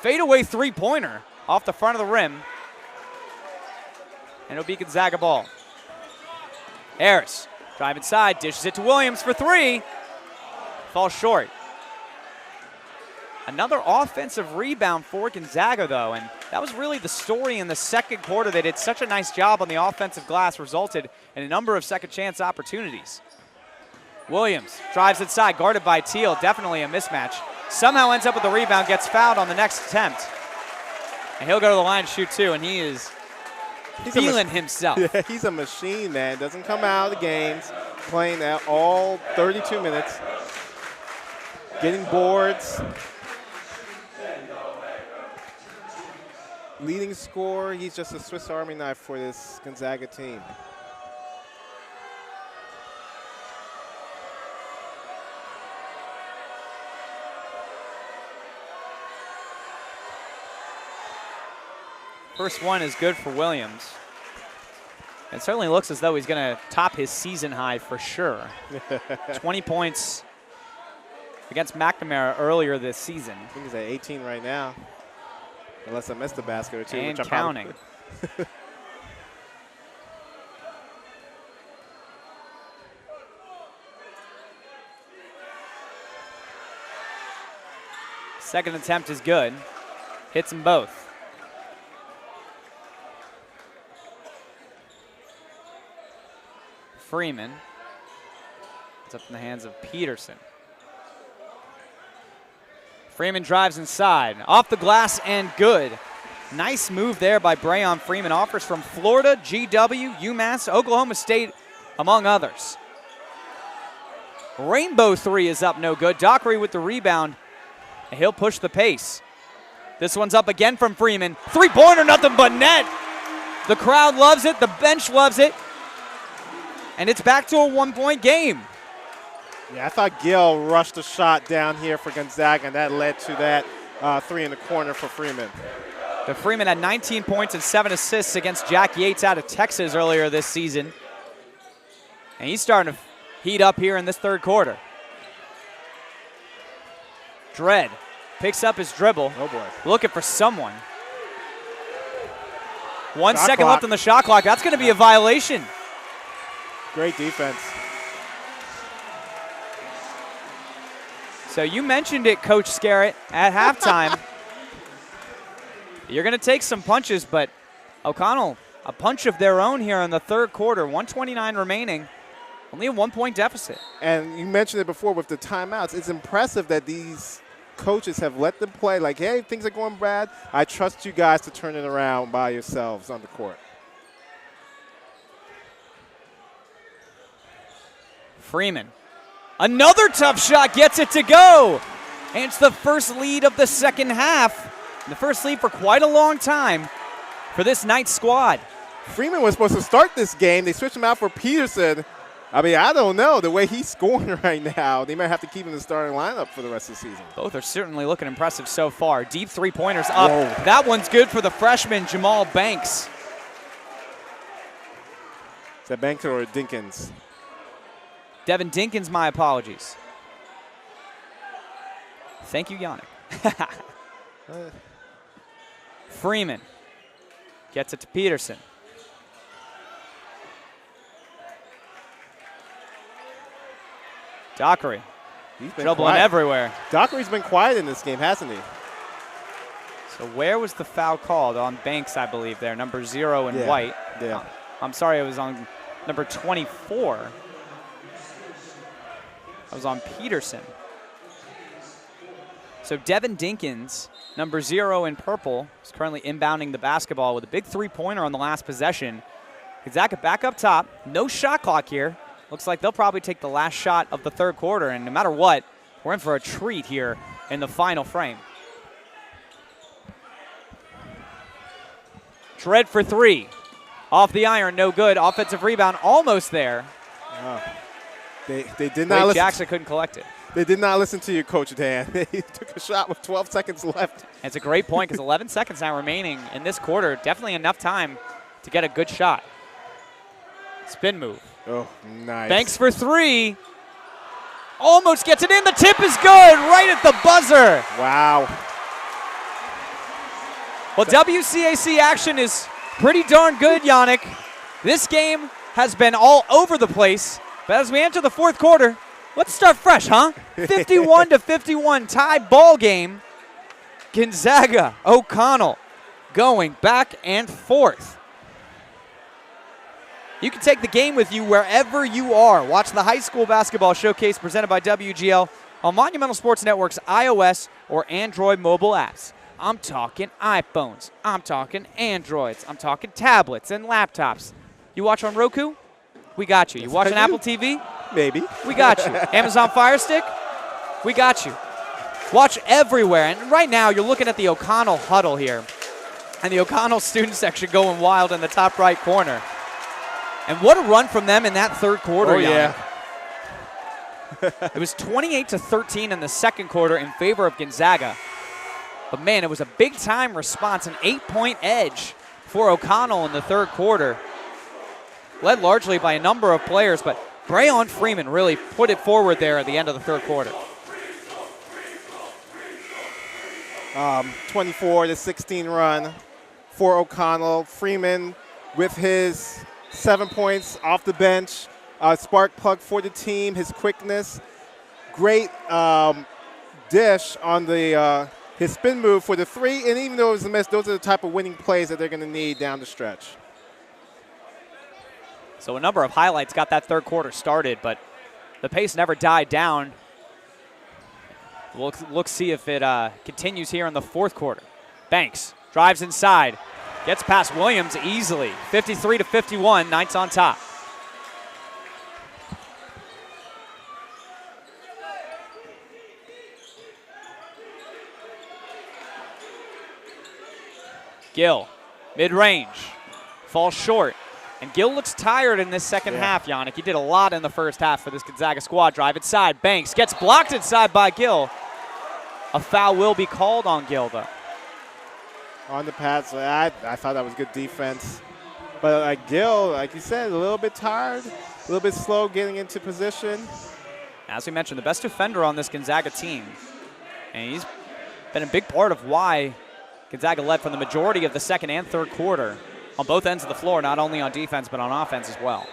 Fadeaway 3-pointer off the front of the rim. And it'll be Gonzaga ball. Harris, drive inside, dishes it to Williams for 3. Falls short. Another offensive rebound for Gonzaga, though, and that was really the story in the second quarter. They did such a nice job on the offensive glass, resulted in a number of second chance opportunities. Williams drives inside, guarded by Teal, definitely a mismatch. Somehow ends up with the rebound, gets fouled on the next attempt. And he'll go to the line and shoot 2, and he's feeling himself. Yeah, he's a machine, man. Doesn't come out of the games, playing out all 32 minutes, getting boards. leading scorer. He's just a Swiss Army knife for this Gonzaga team. First one is good for Williams. It certainly looks as though he's going to top his season high for sure. 20 points against McNamara earlier this season. I think he's at 18 right now, unless I missed a basket or two. And counting. Second attempt is good. Hits them both. Freeman. It's up in the hands of Peterson. Freeman drives inside. Off the glass and good. Nice move there by Brayon Freeman. Offers from Florida, GW, UMass, Oklahoma State, among others. Rainbow three is up, no good. Dockery with the rebound. And he'll push the pace. This one's up again from Freeman. Three-pointer, nothing but net. The crowd loves it. The bench loves it. And it's back to a one-point game. Yeah, I thought Gill rushed a shot down here for Gonzaga, and that led to that three in the corner for Freeman. The Freeman had 19 points and 7 assists against Jack Yates out of Texas earlier this season. And he's starting to heat up here in this third quarter. Dredd picks up his dribble. Oh, boy. Looking for someone. 1 second left on the shot clock. That's going to be a violation. Great defense. So you mentioned it, Coach Scarrett, at halftime. You're going to take some punches, but O'Connell, a punch of their own here in the third quarter. 1:29 remaining. Only a 1-point deficit. And you mentioned it before with the timeouts. It's impressive that these coaches have let them play like, hey, things are going bad. I trust you guys to turn it around by yourselves on the court. Freeman. Another tough shot gets it to go. And it's the first lead of the second half. The first lead for quite a long time for this Knights squad. Freeman was supposed to start this game. They switched him out for Peterson. I mean, I don't know. The way he's scoring right now, they might have to keep him in the starting lineup for the rest of the season. Both are certainly looking impressive so far. Deep three-pointers up. Whoa. That one's good for the freshman, Jamal Banks. Is that Banks or Dinkins? Devin Dinkins, my apologies. Thank you, Yannick. Freeman gets it to Peterson. Dockery, dribbling everywhere. Dockery's been quiet in this game, hasn't he? So where was the foul called? On Banks, I believe, there. Number 0 in white. Yeah. I'm sorry, it was on number 24. That was on Peterson. So Devin Dinkins, number 0 in purple, is currently inbounding the basketball with a big three-pointer on the last possession. Gonzaga back up top. No shot clock here. Looks like they'll probably take the last shot of the third quarter, and no matter what, we're in for a treat here in the final frame. Dredd for 3. Off the iron, no good. Offensive rebound almost there. They did not listen. Jackson couldn't collect it. They did not listen to you, Coach Dan. They took a shot with 12 seconds left. And it's a great point because 11 seconds now remaining in this quarter. Definitely enough time to get a good shot. Spin move. Oh, nice. Banks for 3. Almost gets it in. The tip is good right at the buzzer. Wow. Well, WCAC action is pretty darn good, Yannick. This game has been all over the place. But as we enter the fourth quarter, let's start fresh, huh? 51-51 tie ball game. Gonzaga, O'Connell going back and forth. You can take the game with you wherever you are. Watch the high school basketball showcase presented by WGL on Monumental Sports Network's iOS or Android mobile apps. I'm talking iPhones. I'm talking Androids. I'm talking tablets and laptops. You watch on Roku? We got you. You watch on Apple TV? Maybe. We got you. Amazon Fire Stick? We got you. Watch everywhere. And right now, you're looking at the O'Connell huddle here. And the O'Connell student section going wild in the top right corner. And what a run from them in that third quarter, yeah. It was 28-13 in the second quarter in favor of Gonzaga. But, man, it was a big-time response, an 8-point edge for O'Connell in the third quarter, led largely by a number of players, but Brayon Freeman really put it forward there at the end of the third quarter. 24-16 run for O'Connell. Freeman with his 7 points off the bench, spark plug for the team, his quickness, great dish on the his spin move for the three, and even though it was a miss, those are the type of winning plays that they're going to need down the stretch. So a number of highlights got that third quarter started, but the pace never died down. We'll see if it continues here in the fourth quarter. Banks drives inside, gets past Williams easily. 53-51, Knights on top. Gill, mid-range, falls short. And Gill looks tired in this second half, Yannick. He did a lot in the first half for this Gonzaga squad. Drive inside, Banks gets blocked inside by Gill. A foul will be called on Gill, though. On the pass, I thought that was good defense. But Gill, like you said, a little bit tired, a little bit slow getting into position. As we mentioned, the best defender on this Gonzaga team. And he's been a big part of why Gonzaga led for the majority of the second and third quarter on both ends of the floor, not only on defense but on offense as well.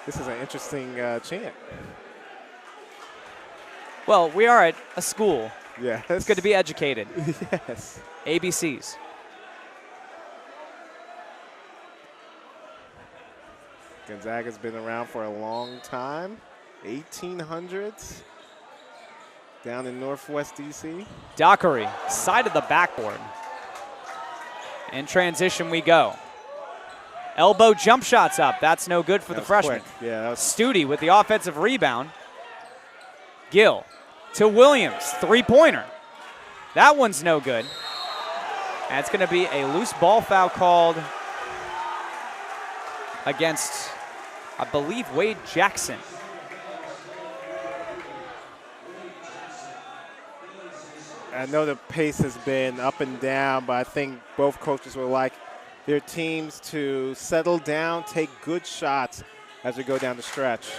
This is an interesting chant. Well, we are at a school. Yes. It's good to be educated. Yes. ABCs. Gonzaga's been around for a long time, 1800s, down in Northwest DC. Dockery, side of the backboard. In transition we go. Elbow jump shots up. That's no good for the freshman. Quick. Yeah, that was Studi with the offensive rebound. Gill to Williams, three-pointer. That one's no good. And it's going to be a loose ball foul called against, I believe, Wade Jackson. I know the pace has been up and down, but I think both coaches would like their teams to settle down, take good shots as we go down the stretch.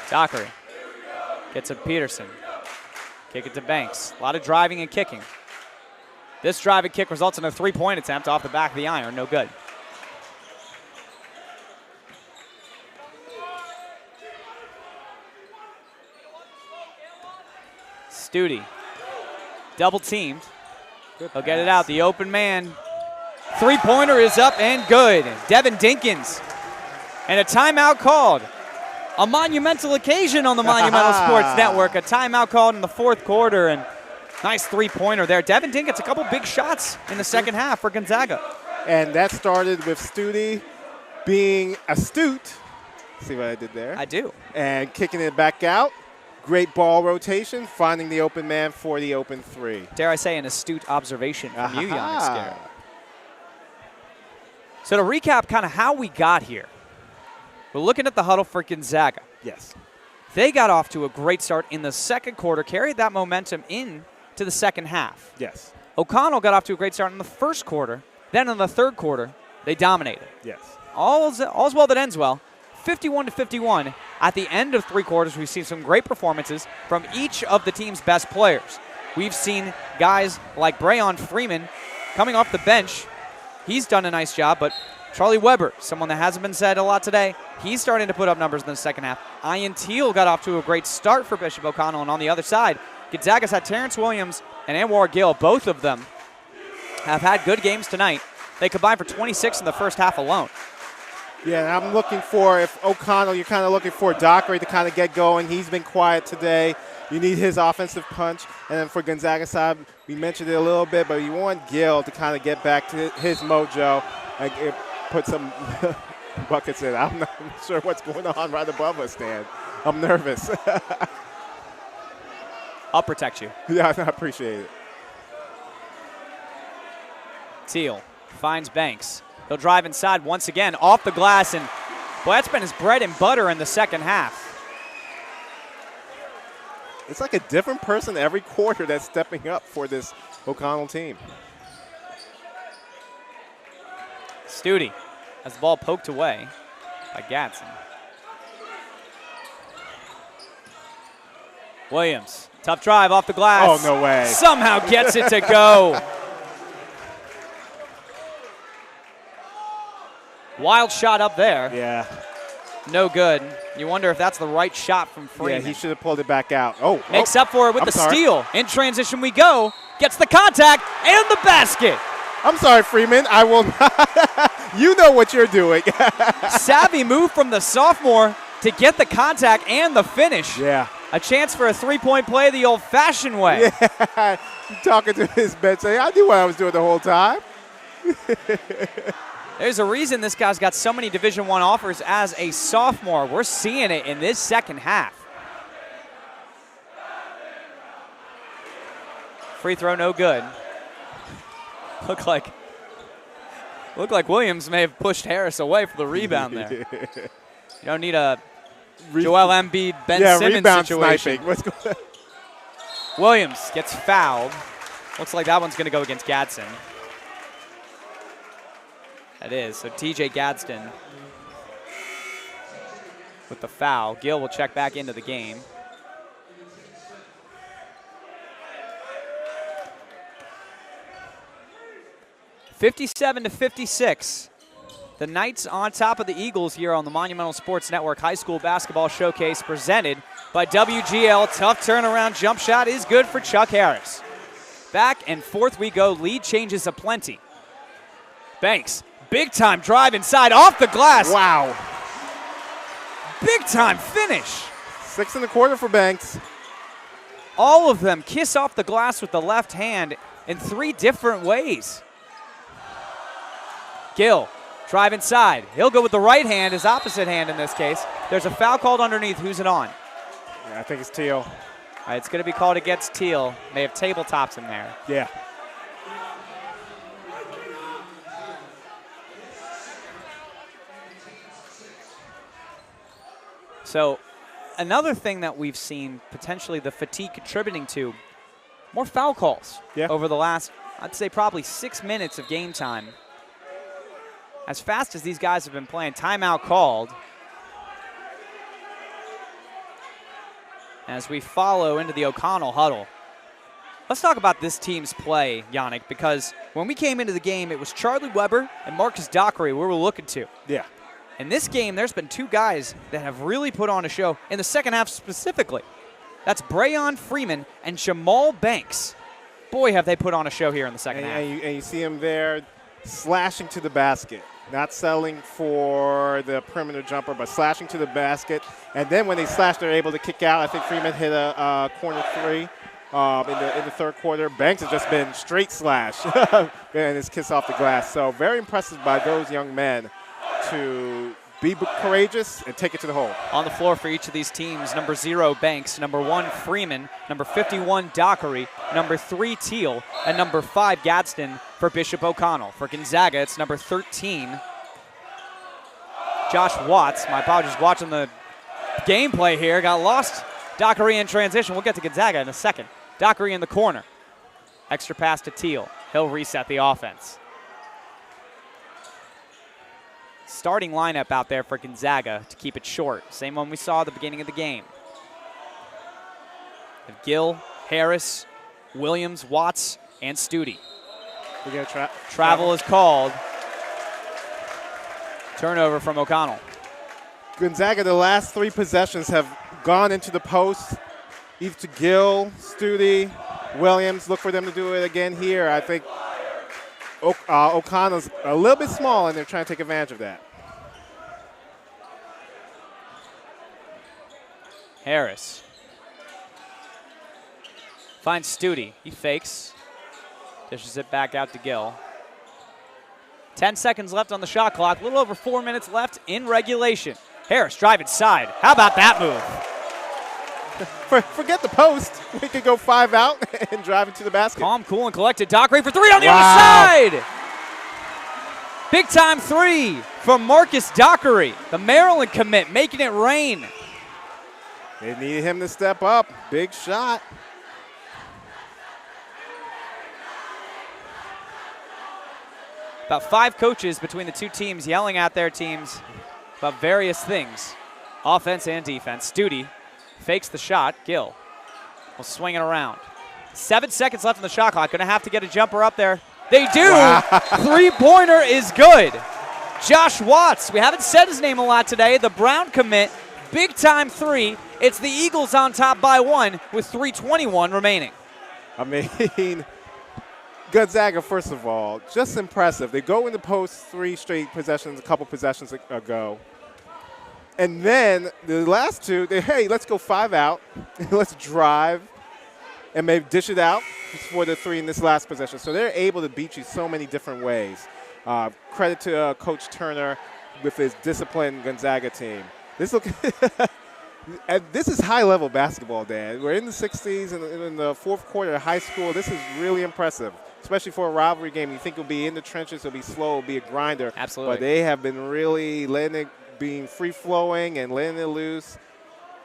Dockery gets it Peterson. Kick it to Banks. A lot of driving and kicking. This drive and kick results in a three-point attempt off the back of the iron. No good. Studi, double teamed. He'll get it out. The open man. Three-pointer is up and good. Devin Dinkins. And a timeout called. A monumental occasion on the Monumental Sports Network. A timeout called in the fourth quarter. And nice three-pointer there. Devin Dinkins, a couple big shots in the second half for Gonzaga. And that started with Studi being astute. See what I did there? I do. And kicking it back out. Great ball rotation, finding the open man for the open three. Dare I say an astute observation from you, Yannick Scarra. So to recap kind of how we got here, we're looking at the huddle for Gonzaga. Yes. They got off to a great start in the second quarter, carried that momentum into the second half. Yes. O'Connell got off to a great start in the first quarter. Then in the third quarter, they dominated. Yes. All's well that ends well. 51-51. At the end of three quarters, we've seen some great performances from each of the team's best players. We've seen guys like Brayon Freeman coming off the bench. He's done a nice job, but Charlie Weber, someone that hasn't been said a lot today, he's starting to put up numbers in the second half. Ian Teal got off to a great start for Bishop O'Connell, and on the other side, Gonzaga's had Terrence Williams and Anwar Gill. Both of them have had good games tonight. They combined for 26 in the first half alone. Yeah, I'm looking for, if O'Connell, you're kind of looking for Dockery to kind of get going. He's been quiet today. You need his offensive punch. And then for Gonzaga side, we mentioned it a little bit, but you want Gill to kind of get back to his mojo and put some buckets in. I'm not sure what's going on right above us, Dan. I'm nervous. I'll protect you. Yeah, I appreciate it. Teal finds Banks. He'll drive inside once again, off the glass, and boy, that's been his bread and butter in the second half. It's like a different person every quarter that's stepping up for this O'Connell team. Studi has the ball poked away by Gadsden. Williams, tough drive off the glass. Oh, no way. Somehow gets it to go. Wild shot up there. Yeah. No good. You wonder if that's the right shot from Freeman. Yeah, he should have pulled it back out. Oh. Makes up for it with the steal. In transition we go. Gets the contact and the basket. I'm sorry, Freeman. I will not. You know what you're doing. Savvy move from the sophomore to get the contact and the finish. Yeah. A chance for a three-point play the old-fashioned way. Yeah. Talking to his bench saying, I knew what I was doing the whole time. There's a reason this guy's got so many Division I offers as a sophomore. We're seeing it in this second half. Free throw no good. Looked like Williams may have pushed Harris away for the rebound there. You don't need a Joel Embiid, Ben Simmons situation. What's going on? Williams gets fouled. Looks like that one's going to go against Gadsden. That is. So TJ Gadsden with the foul. Gill will check back into the game. (57-56). The Knights on top of the Eagles here on the Monumental Sports Network High School Basketball Showcase presented by WGL. Tough turnaround jump shot is good for Chuck Harris. Back and forth we go. Lead changes aplenty. Banks, big time drive inside off the glass. Wow. Big time finish. 6 1/4 for Banks. All of them kiss off the glass with the left hand in 3 different ways. Gill, drive inside. He'll go with the right hand, his opposite hand in this case. There's a foul called underneath. Who's it on? Yeah, I think it's Teal. All right, it's going to be called against Teal. They have tabletops in there. Yeah. So another thing that we've seen potentially the fatigue contributing to, more foul calls over the last, I'd say probably 6 minutes of game time. As fast as these guys have been playing, timeout called. As we follow into the O'Connell huddle. Let's talk about this team's play, Yannick, because when we came into the game, it was Charlie Weber and Marcus Dockery we were looking to. Yeah. In this game, there's been 2 guys that have really put on a show in the second half specifically. That's Brayon Freeman and Jamal Banks. Boy, have they put on a show here in the second half. And you see him there slashing to the basket. Not settling for the perimeter jumper, but slashing to the basket. And then when they slash, they're able to kick out. I think Freeman hit a corner 3 in the third quarter. Banks has just been straight slash and his kiss off the glass. So very impressive by those young men to be courageous and take it to the hole. On the floor for each of these teams, number 0, Banks, number 1, Freeman, number 51, Dockery, number 3, Teal, and number 5, Gadsden for Bishop O'Connell. For Gonzaga, it's number 13, Josh Watts. My apologies, watching the gameplay here. Got lost. Dockery in transition. We'll get to Gonzaga in a second. Dockery in the corner. Extra pass to Teal. He'll reset the offense. Starting lineup out there for Gonzaga to keep it short. Same one we saw at the beginning of the game. Gill, Harris, Williams, Watts, and Studi. We get a travel is called. Turnover from O'Connell. Gonzaga, the last 3 possessions have gone into the post. Either to Gill, Studi, Williams. Look for them to do it again here. I think O'Connell's a little bit small, and they're trying to take advantage of that. Harris finds Studi. He fakes. Dishes it back out to Gill. 10 seconds left on the shot clock. A little over 4 minutes left in regulation. Harris drive inside. How about that move? Forget the post. We could go 5 out and drive into the basket. Calm, cool, and collected. Dockery for 3 on the Wow. other side. Big time 3 from Marcus Dockery, the Maryland commit, making it rain. They needed him to step up. Big shot. About 5 coaches between the two teams yelling at their teams about various things, offense and defense. Studi fakes the shot. Gill will swing it around. 7 seconds left on the shot clock. Going to have to get a jumper up there. They do. Wow. 3-pointer is good. Josh Watts, we haven't said his name a lot today. The Brown commit, big time 3. It's the Eagles on top by 1 with 3:21 remaining. I mean, Gonzaga, first of all, just impressive. They go in the post 3 straight possessions, a couple possessions ago. And then the last 2, hey, let's go 5 out. Let's drive and maybe dish it out for the 3 in this last possession. So they're able to beat you so many different ways. Credit to Coach Turner with his disciplined Gonzaga team. This is high-level basketball, Dan. We're in the 60s and in the 4th quarter of high school. This is really impressive, especially for a rivalry game. You think it'll be in the trenches, it'll be slow, it'll be a grinder. Absolutely. But they have been really letting it being free-flowing and letting it loose.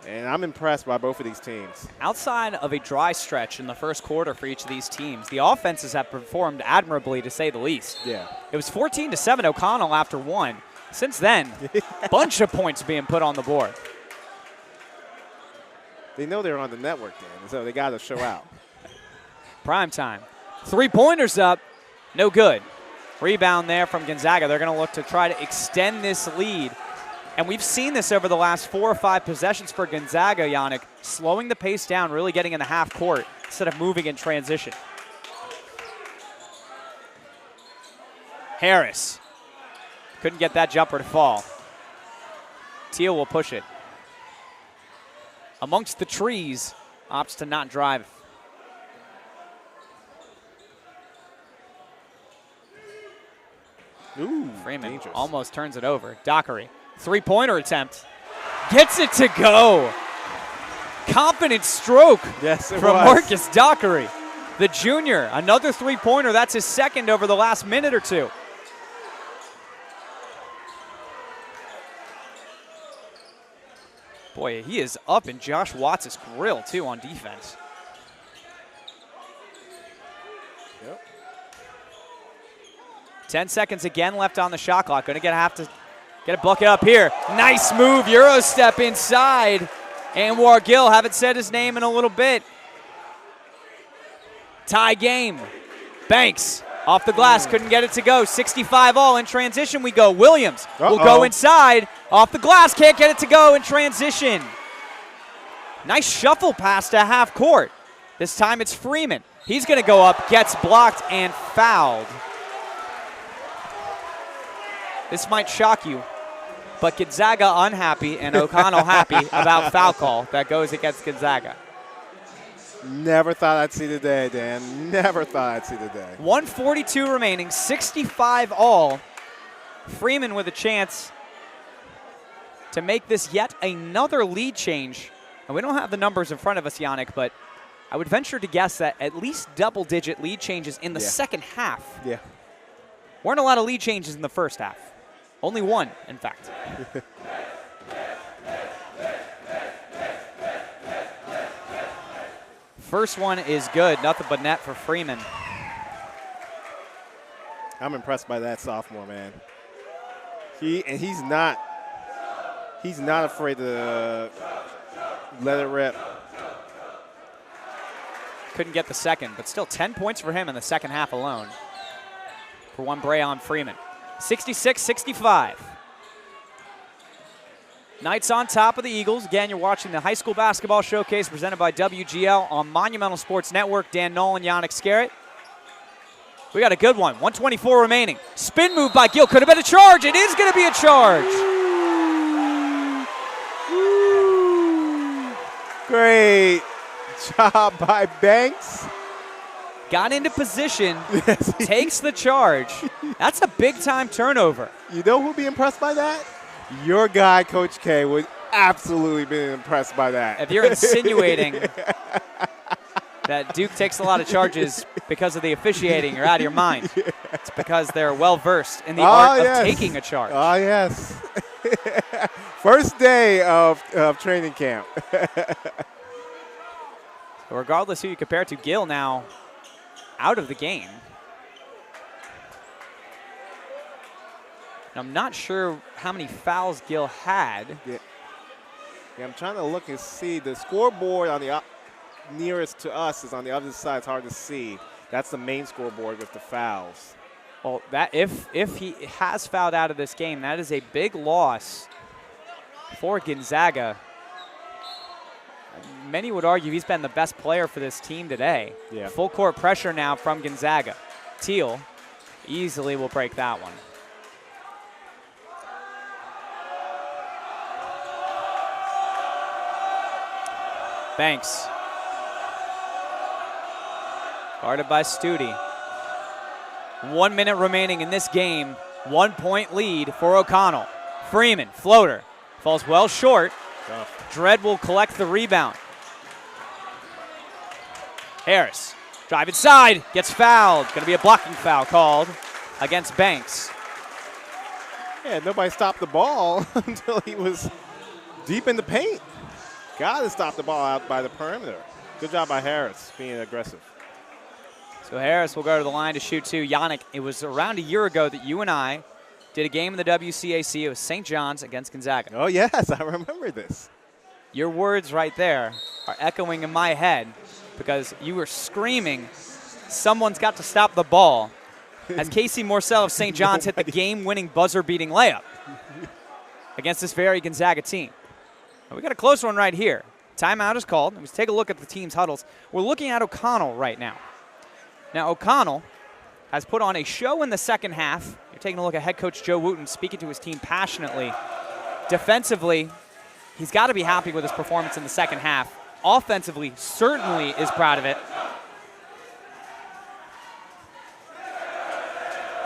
And I'm impressed by both of these teams. Outside of a dry stretch in the first quarter for each of these teams, the offenses have performed admirably, to say the least. Yeah. It was 14-7 O'Connell after 1. Since then, bunch of points being put on the board. They know they're on the network, Dan, so they got to show out. Prime time. 3-pointers up, no good. Rebound there from Gonzaga. They're going to look to try to extend this lead. And we've seen this over the last 4 or 5 possessions for Gonzaga, Yannick, slowing the pace down, really getting in the half court instead of moving in transition. Harris couldn't get that jumper to fall. Teal will push it. Amongst the trees, opts to not drive. Ooh, Freeman dangerous. almost turns it over. Dockery, 3-pointer attempt. Gets it to go. Confident stroke Yes, it from was. Marcus Dockery. The junior, another 3-pointer. That's his second over the last minute or 2. Boy, he is up in Josh Watts' grill, too, on defense. Yep. 10 seconds again left on the shot clock. Going to have to get a bucket up here. Nice move, Euro step inside. Anwar Gill, haven't said his name in a little bit. Tie game. Banks off the glass, couldn't get it to go. 65 all, in transition we go. Williams will go inside, off the glass, can't get it to go in transition. Nice shuffle pass to half court. This time it's Freeman. He's going to go up, gets blocked and fouled. This might shock you, but Gonzaga unhappy and O'Connell happy about foul call that goes against Gonzaga. Never thought I'd see the day, Dan. Never thought I'd see the day. 1:42 remaining, 65 all. Freeman with a chance to make this yet another lead change. And we don't have the numbers in front of us, Yannick, but I would venture to guess that at least double-digit lead changes in the second half. Yeah. Weren't a lot of lead changes in the first half. Only 1, in fact. First one is good. Nothing but net for Freeman. I'm impressed by that sophomore, man. He's not afraid to let it rip. Couldn't get the second, but still 10 points for him in the second half alone. For one Brayon Freeman. 66-65. Knights on top of the Eagles. Again, you're watching the high school basketball showcase presented by WGL on Monumental Sports Network. Dan Nolan, Yannick Scarrett. We got a good one. 1:24 remaining. Spin move by Gill. Could have been a charge. It is going to be a charge. Great job by Banks. Got into position, takes the charge. That's a big-time turnover. You know who'll be impressed by that? Your guy, Coach K. absolutely been impressed by that. If you're insinuating that Duke takes a lot of charges because of the officiating, you're out of your mind. It's because they're well-versed in the art of taking a charge. Oh, yes. First day of training camp. Regardless who you compare to, Gill now out of the game. And I'm not sure how many fouls Gill had. Yeah, I'm trying to look and see. The scoreboard on the nearest to us is on the other side. It's hard to see. That's the main scoreboard with the fouls. Well, that if he has fouled out of this game, that is a big loss for Gonzaga. Many would argue he's been the best player for this team today. Yeah. Full court pressure now from Gonzaga. Teal easily will break that one. Banks. Guarded by Studi. 1 minute remaining in this game. 1 point lead for O'Connell. Freeman, floater. Falls well short. Tough. Dredd will collect the rebound. Harris, drive inside, gets fouled. Going to be a blocking foul called against Banks. Yeah, nobody stopped the ball until he was deep in the paint. Got to stop the ball out by the perimeter. Good job by Harris being aggressive. So Harris will go to the line to shoot two. Yannick, it was around a year ago that you and I did a game in the WCAC. It was St. John's against Gonzaga. Oh, yes, I remember this. Your words right there are echoing in my head because you were screaming, someone's got to stop the ball, as Casey Morcell of St. John's hit the game-winning buzzer-beating layup against this very Gonzaga team. And we got a close one right here. Timeout is called. Let's take a look at the team's huddles. We're looking at O'Connell right now. Now, O'Connell has put on a show in the second half. You're taking a look at head coach Joe Wooten speaking to his team passionately. Defensively, he's got to be happy with his performance in the second half. Offensively, certainly is proud of it.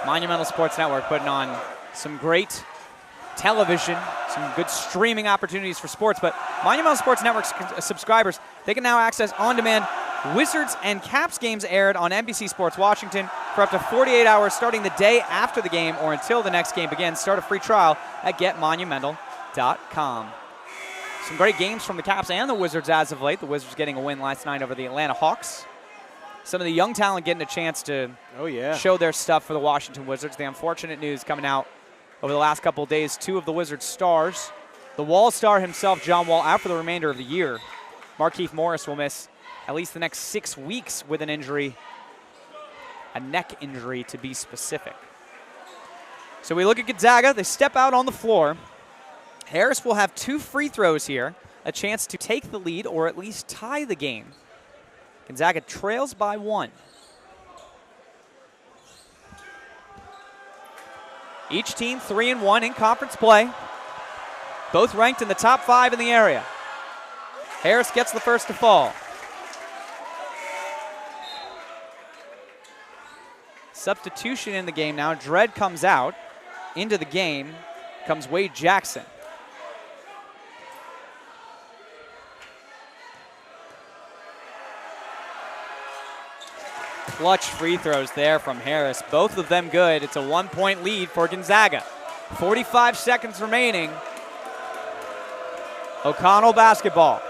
Monumental Sports Network putting on some great television, some good streaming opportunities for sports, but Monumental Sports Network subscribers, they can now access on-demand Wizards and Caps games aired on NBC Sports Washington for up to 48 hours starting the day after the game or until the next game begins. Start a free trial at getmonumental.com. Some great games from the Caps and the Wizards as of late. The Wizards getting a win last night over the Atlanta Hawks. Some of the young talent getting a chance to show their stuff for the Washington Wizards. The unfortunate news coming out over the last couple of days, two of the Wizards' stars. The Wall star himself, John Wall, out for the remainder of the year. Markieff Morris will miss at least the next 6 weeks with an injury, a neck injury to be specific. So we look at Gonzaga. They step out on the floor. Harris will have 2 free throws here, a chance to take the lead or at least tie the game. Gonzaga trails by 1. Each team 3-1 in conference play. Both ranked in the top 5 in the area. Harris gets the first to fall. Substitution in the game now. Dredd comes out. Into the game comes Wade Jackson. Clutch free throws there from Harris. Both of them good. It's a 1-point lead for Gonzaga. 45 seconds remaining. O'Connell basketball.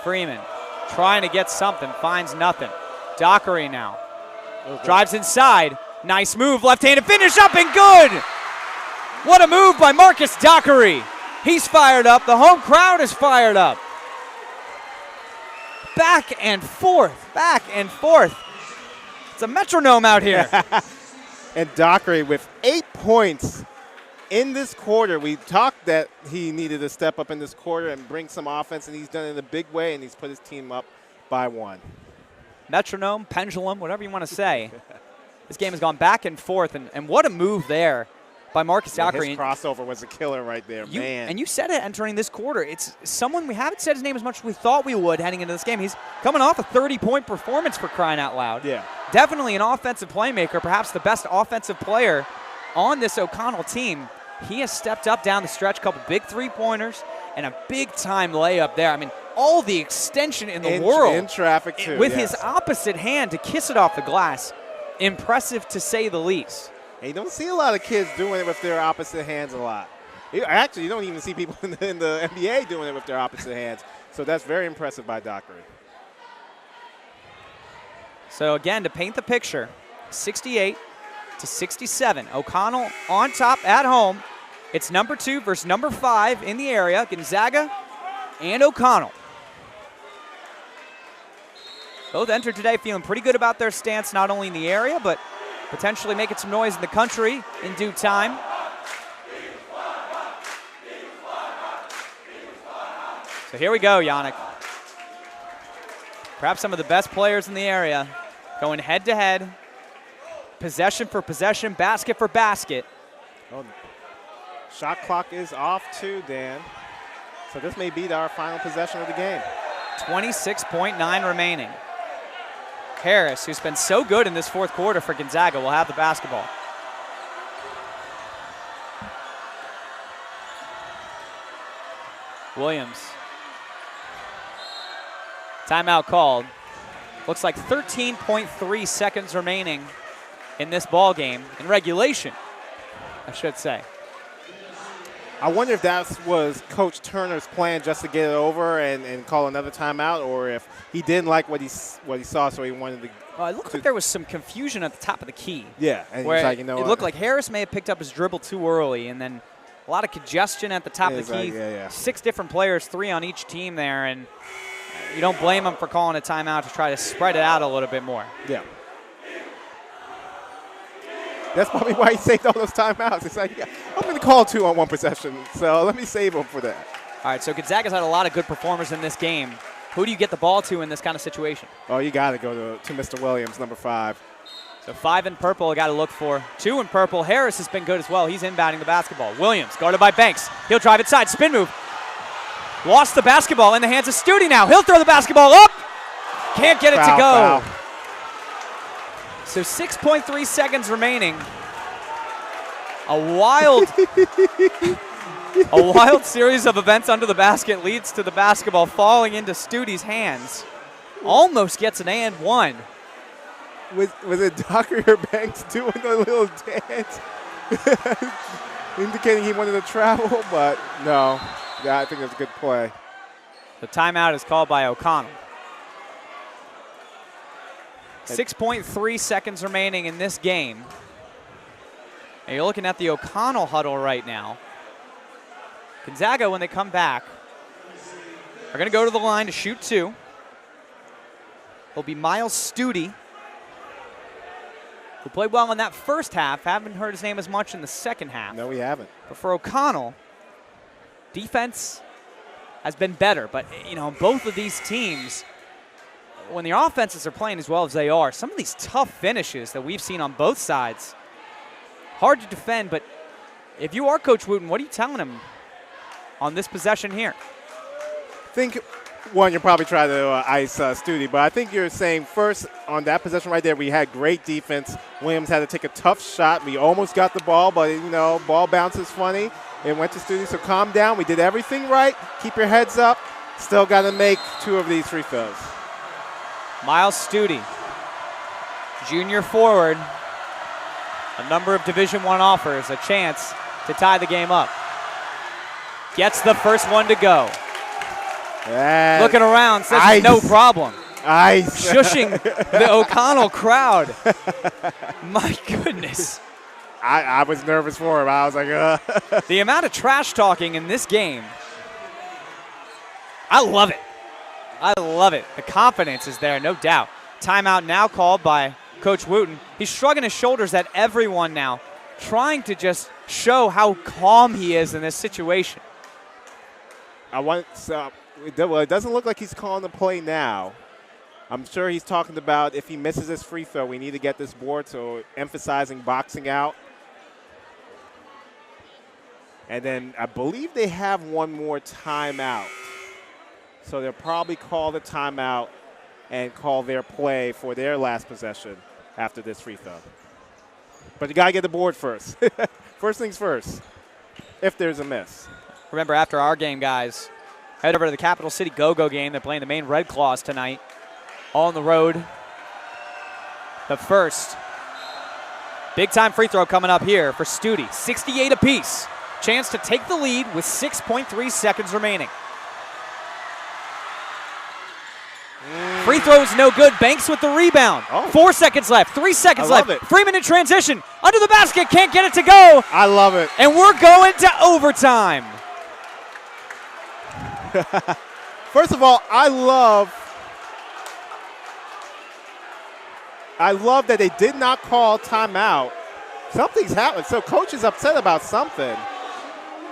Freeman trying to get something, finds nothing. Dockery now. Drives inside. Nice move, left-handed finish up and good! What a move by Marcus Dockery. He's fired up. The home crowd is fired up. Back and forth, back and forth. It's a metronome out here. And Dockery with 8 points in this quarter. We talked that he needed to step up in this quarter and bring some offense, and he's done it in a big way, and he's put his team up by 1. Metronome, pendulum, whatever you want to say. This game has gone back and forth, and what a move there by Marcus Dockery. His crossover was a killer right there, man. And you said it entering this quarter. It's someone we haven't said his name as much as we thought we would heading into this game. He's coming off a 30-point performance for crying out loud. Yeah. Definitely an offensive playmaker, perhaps the best offensive player on this O'Connell team, he has stepped up down the stretch, couple big three-pointers, and a big-time layup there. I mean, all the extension in the world. In traffic, too. With his opposite hand to kiss it off the glass. Impressive, to say the least. And you don't see a lot of kids doing it with their opposite hands a lot. Actually, you don't even see people in the NBA doing it with their opposite hands. So that's very impressive by Dockery. So, again, to paint the picture, 68-67. O'Connell on top at home. It's number 2 versus number 5 in the area, Gonzaga and O'Connell. Both entered today feeling pretty good about their stance, not only in the area, but potentially making some noise in the country in due time. So here we go, Yannick. Perhaps some of the best players in the area going head-to-head, possession for possession, basket for basket. Oh, shot clock is off too, Dan. So this may be our final possession of the game. 26.9 remaining. Harris, who's been so good in this fourth quarter for Gonzaga, will have the basketball. Williams. Timeout called. Looks like 13.3 seconds remaining in this ball game, in regulation, I should say. I wonder if that was Coach Turner's plan, just to get it over and call another timeout, or if he didn't like what he saw, so he wanted to. Well, it looked like there was some confusion at the top of the key. Yeah, and where he's like, you know it looked like Harris may have picked up his dribble too early, and then a lot of congestion at the top of the key. Like, 6 different players, 3 on each team there, and you don't blame him for calling a timeout to try to spread it out a little bit more. Yeah. That's probably why he saved all those timeouts. It's like, yeah, I'm going to call 2 on 1 possession, so let me save him for that. All right, so Gonzaga's had a lot of good performers in this game. Who do you get the ball to in this kind of situation? Oh, you got to go to Mr. Williams, number 5. So 5 in purple, got to look for 2 in purple. Harris has been good as well. He's inbounding the basketball. Williams, guarded by Banks. He'll drive it side, spin move. Lost the basketball in the hands of Studi now. He'll throw the basketball up. Can't get it to go. Foul. So 6.3 seconds remaining. A wild series of events under the basket leads to the basketball falling into Studi's hands. Almost gets an and one. Was it Dockery or Banks doing a little dance? Indicating he wanted to travel, but no. Yeah, I think it was a good play. The timeout is called by O'Connell. 6.3 seconds remaining in this game. And you're looking at the O'Connell huddle right now. Gonzaga, when they come back, are going to go to the line to shoot 2. It'll be Miles Studi, who played well in that first half. Haven't heard his name as much in the second half. No, we haven't. But for O'Connell, defense has been better. But, you know, both of these teams, when the offenses are playing as well as they are, some of these tough finishes that we've seen on both sides, hard to defend. But if you are Coach Wooten, what are you telling him on this possession here? I think, one, you're probably trying to ice Studi, but I think you're saying first on that possession right there, we had great defense. Williams had to take a tough shot. We almost got the ball, but, you know, ball bounces funny. It went to Studi, so calm down. We did everything right. Keep your heads up. Still got to make 2 of these free throws. Miles Studi, junior forward, a number of Division I offers, a chance to tie the game up. Gets the first one to go. Looking around, says ice. No problem. Ice. Shushing the O'Connell crowd. My goodness. I was nervous for him. I was like, The amount of trash talking in this game, I love it. I love it. The confidence is there, no doubt. Timeout now called by Coach Wooten. He's shrugging his shoulders at everyone now, trying to just show how calm he is in this situation. well, it doesn't look like he's calling the play now. I'm sure he's talking about if he misses his free throw, we need to get this board, so emphasizing boxing out. And then I believe they have one more timeout. So they'll probably call the timeout and call their play for their last possession after this free throw. But you got to get the board first. First things first, if there's a miss. Remember, after our game, guys, head over to the Capital City Go-Go game. They're playing the Maine Red Claws tonight. All on the road. The first big-time free throw coming up here for Studi. 68 apiece. Chance to take the lead with 6.3 seconds remaining. Free throw is no good. Banks with the rebound. 4 seconds left. 3 seconds left. Freeman in transition. Under the basket. Can't get it to go. I love it. And we're going to overtime. First of all, I love that they did not call timeout. Something's happened. So coach is upset about something.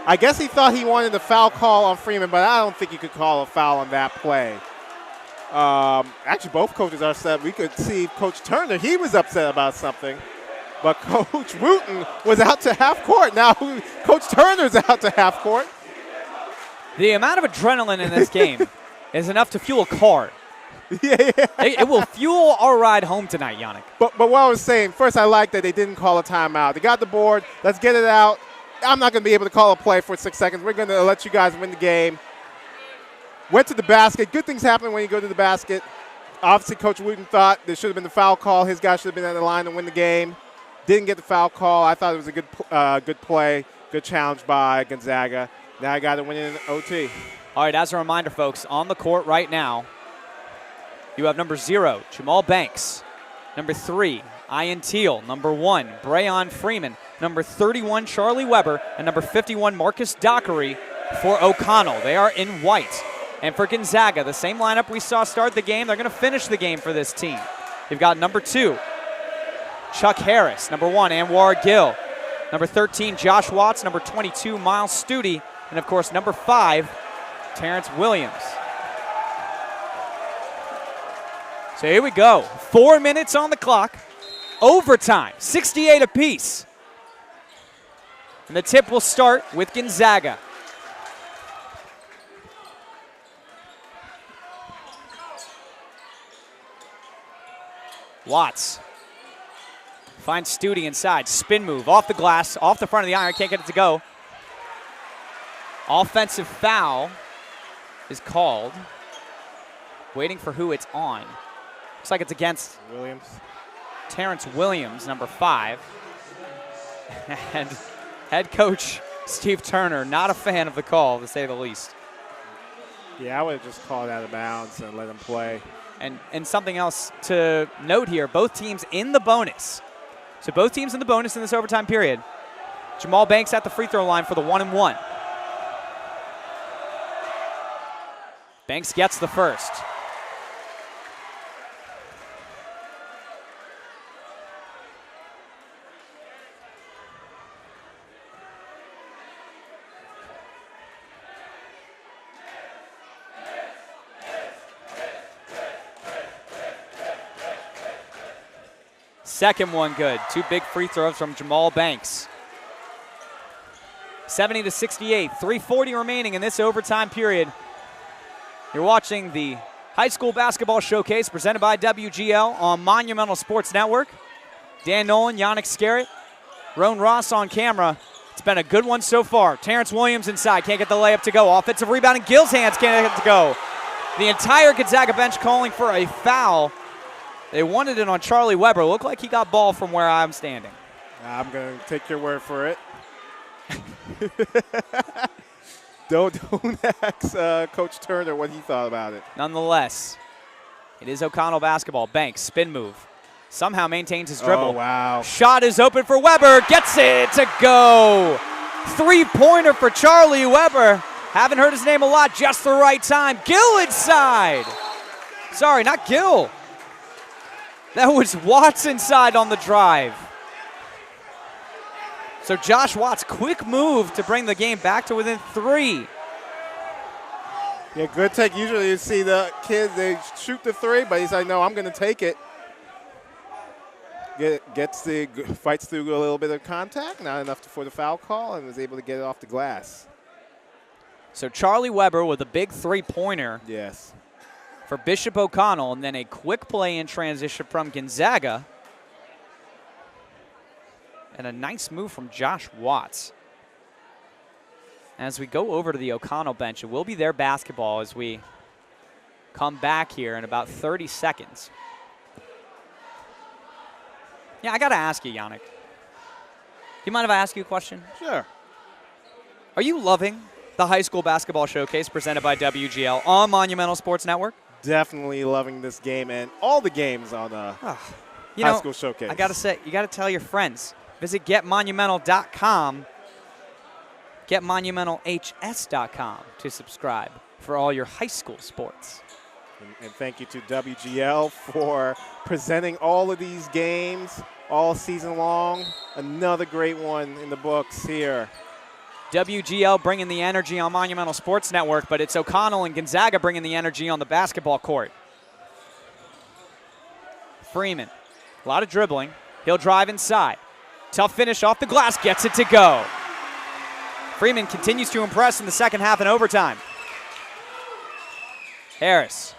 I guess he thought he wanted a foul call on Freeman, but I don't think you could call a foul on that play. Actually, both coaches are upset. We could see Coach Turner. He was upset about something. But Coach Wooten was out to half court. Now Coach Turner's out to half court. The amount of adrenaline in this game is enough to fuel a car. Yeah. It will fuel our ride home tonight, Yannick. But what I was saying, first I like that they didn't call a timeout. They got the board. Let's get it out. I'm not going to be able to call a play for 6 seconds. We're going to let you guys win the game. Went to the basket. Good things happen when you go to the basket. Obviously, Coach Wooten thought there should have been the foul call. His guy should have been on the line to win the game. Didn't get the foul call. I thought it was a good play, good challenge by Gonzaga. Now I got to win it in OT. All right, as a reminder, folks, on the court right now, you have number 0, Jamal Banks. Number 3, Ian Teal. Number 1, Brayon Freeman. Number 31, Charlie Weber. And number 51, Marcus Dockery for O'Connell. They are in white. And for Gonzaga, the same lineup we saw start the game, they're going to finish the game for this team. You've got number 2, Chuck Harris. Number 1, Anwar Gill. Number 13, Josh Watts. Number 22, Miles Studi. And, of course, number 5, Terrence Williams. So here we go. 4 minutes on the clock. Overtime, 68 apiece. And the tip will start with Gonzaga. Watts finds Studi inside. Spin move off the glass, off the front of the iron. Can't get it to go. Offensive foul is called. Waiting for who it's on. Looks like it's against Williams. Terrence Williams, number 5. And head coach Steve Turner, not a fan of the call, to say the least. Yeah, I would have just called out of bounds and let him play. And something else to note here, both teams in the bonus. So both teams in the bonus in this overtime period. Jamal Banks at the free throw line for the 1-and-1. Banks gets the first. Second one good. 2 big free throws from Jamal Banks. 70-68, 3:40 remaining in this overtime period. You're watching the High School Basketball Showcase presented by WGL on Monumental Sports Network. Dan Nolan, Yannick Scarrett, Roan Ross on camera. It's been a good one so far. Terrence Williams inside, can't get the layup to go. Offensive rebound in Gill's hands, can't get it to go. The entire Gonzaga bench calling for a foul. They wanted it on Charlie Weber. Looked like he got ball from where I'm standing. I'm going to take your word for it. Don't ask Coach Turner what he thought about it. Nonetheless, it is O'Connell basketball. Banks, spin move. Somehow maintains his dribble. Oh, wow. Shot is open for Weber. Gets it to go. 3-pointer for Charlie Weber. Haven't heard his name a lot. Just the right time. Gill inside. Sorry, not Gill. That was Watts inside on the drive. So Josh Watts, quick move to bring the game back to within 3. Yeah, good take. Usually you see the kids, they shoot the 3, but he's like, no, I'm going to take it. Fights through a little bit of contact, not enough for the foul call, and was able to get it off the glass. So Charlie Weber with a big 3-pointer. Yes. For Bishop O'Connell, and then a quick play in transition from Gonzaga. And a nice move from Josh Watts. As we go over to the O'Connell bench, it will be their basketball as we come back here in about 30 seconds. Yeah, I got to ask you, Yannick. Do you mind if I ask you a question? Sure. Are you loving the high school basketball showcase presented by WGL on Monumental Sports Network? Definitely loving this game and all the games on high school showcase. I got to say, you got to tell your friends. Visit getmonumental.com, getmonumentalhs.com to subscribe for all your high school sports. And thank you to WGL for presenting all of these games all season long. Another great one in the books here. WGL bringing the energy on Monumental Sports Network, but it's O'Connell and Gonzaga bringing the energy on the basketball court. Freeman, a lot of dribbling. He'll drive inside. Tough finish off the glass, gets it to go. Freeman continues to impress in the second half and overtime. Harris.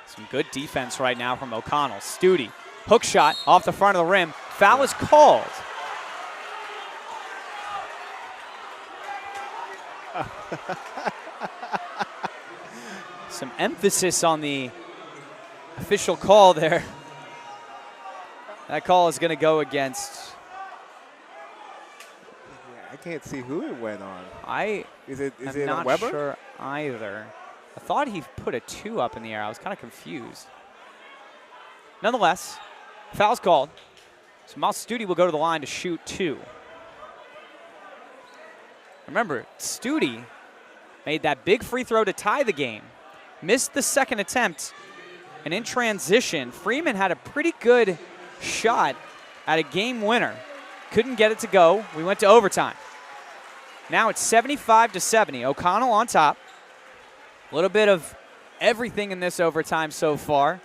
Some good defense right now from O'Connell. Studi, hook shot off the front of the rim. Foul is called. Some emphasis on the official call there. That call is going to go against. I can't see who it went on. Is it I'm on not Weber? sure either. I thought he put a 2 up in the air. I was kind of confused. Nonetheless, foul's called. So Miles Studi will go to the line to shoot 2. Remember, Studi made that big free throw to tie the game. Missed the second attempt. And in transition, Freeman had a pretty good shot at a game winner. Couldn't get it to go. We went to overtime. Now it's 75-70. O'Connell on top. A little bit of everything in this overtime so far.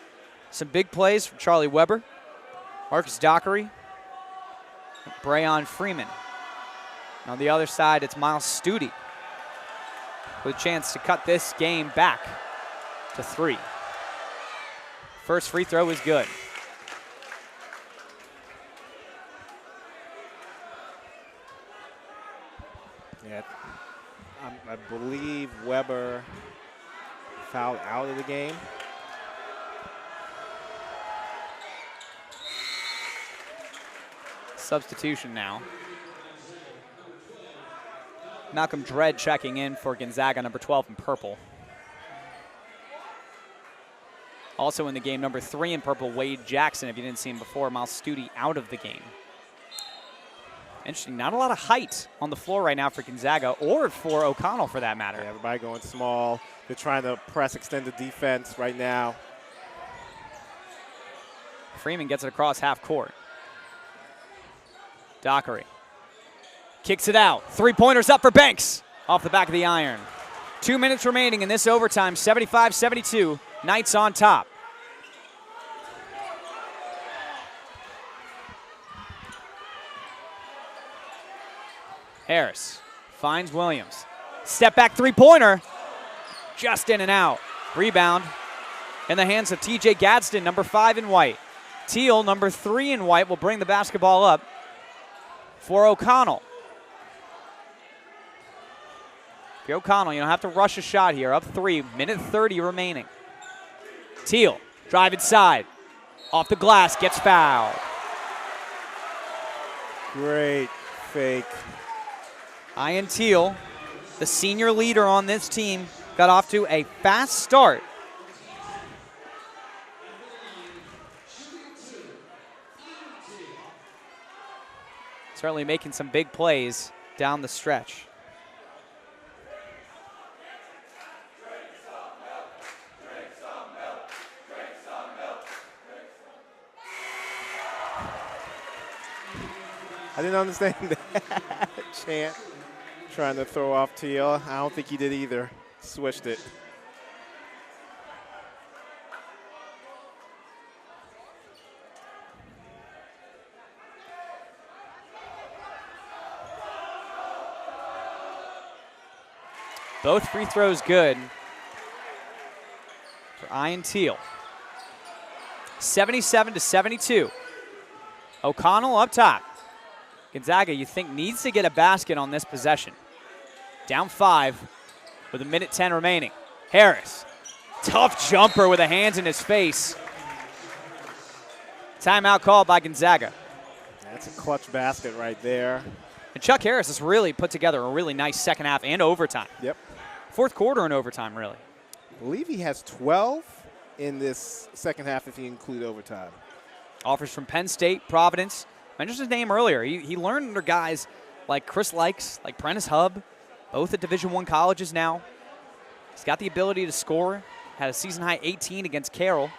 Some big plays from Charlie Weber, Marcus Dockery, Brayon Freeman. And on the other side, it's Miles Studi with a chance to cut this game back to 3. First free throw is good. Yeah, I believe Weber fouled out of the game. Substitution now. Malcolm Dredd checking in for Gonzaga, number 12 in purple. Also in the game, number 3 in purple, Wade Jackson. If you didn't see him before, Miles Studi out of the game. Interesting, not a lot of height on the floor right now for Gonzaga or for O'Connell for that matter. Yeah, everybody going small. They're trying to press extended defense right now. Freeman gets it across half court. Dockery kicks it out. 3-pointers up for Banks off the back of the iron. 2 minutes remaining in this overtime, 75-72. Knights on top. Harris finds Williams. Step back 3-pointer. Just in and out. Rebound in the hands of TJ Gadsden, number 5 in white. Teal, number 3 in white, will bring the basketball up for O'Connell. If you're O'Connell, you don't have to rush a shot here. Up 3, minute 30 remaining. Teal, drive inside. Off the glass, gets fouled. Great fake. Ian Teal, the senior leader on this team, got off to a fast start. Certainly making some big plays down the stretch. I didn't understand that chant. Trying to throw off Teal. I don't think he did either. Switched it. Both free throws good for Ian Teal. 77-72. O'Connell up top. Gonzaga, you think, needs to get a basket on this possession. Down 5 with 1:10 remaining. Harris, tough jumper with the hands in his face. Timeout called by Gonzaga. That's a clutch basket right there. And Chuck Harris has really put together a really nice second half and overtime. Yep. Fourth quarter and overtime, really. I believe he has 12 in this second half if you include overtime. Offers from Penn State, Providence. I mentioned his name earlier. He learned under guys like Chris Likes, like Prentice Hubb, both at Division I colleges now. He's got the ability to score. Had a season-high 18 against Carroll.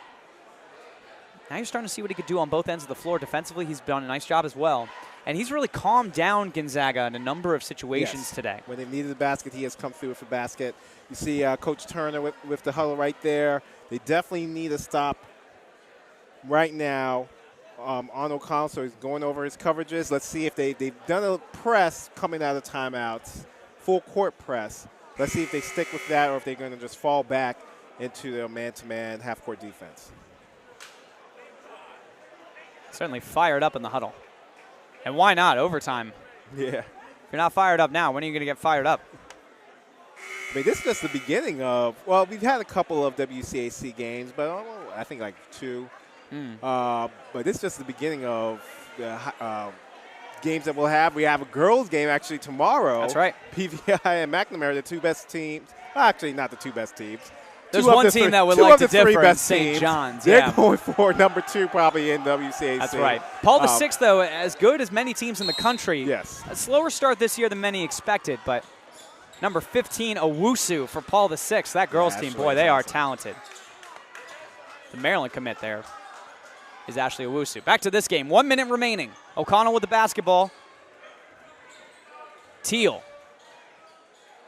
Now you're starting to see what he could do on both ends of the floor. Defensively, he's done a nice job as well. And he's really calmed down Gonzaga in a number of situations today. When they needed the basket, he has come through with a basket. You see Coach Turner with the huddle right there. They definitely need a stop right now on O'Connell, so he's going over his coverages. Let's see if they've done a press coming out of timeouts, full court press. Let's see if they stick with that or if they're going to just fall back into their man-to-man half-court defense. Certainly fired up in the huddle. And why not? Overtime. Yeah. If you're not fired up now, when are you going to get fired up? I mean, this is just the beginning of, well, we've had a couple of WCAC games, but I think like 2. But this is just the beginning of the games that we'll have. We have a girls' game actually tomorrow. That's right. PVI and McNamara, the two best teams. Well, actually, not the two best teams. There's one team that would like to differ in St. John's. They're going for number 2 probably in WCAC. That's right. Paul VI, though, as good as many teams in the country. Yes. A slower start this year than many expected, but number 15, Owusu for Paul VI. That girls' team, boy, they are talented. The Maryland commit there is Ashley Owusu. Back to this game. 1 minute remaining. O'Connell with the basketball. Teal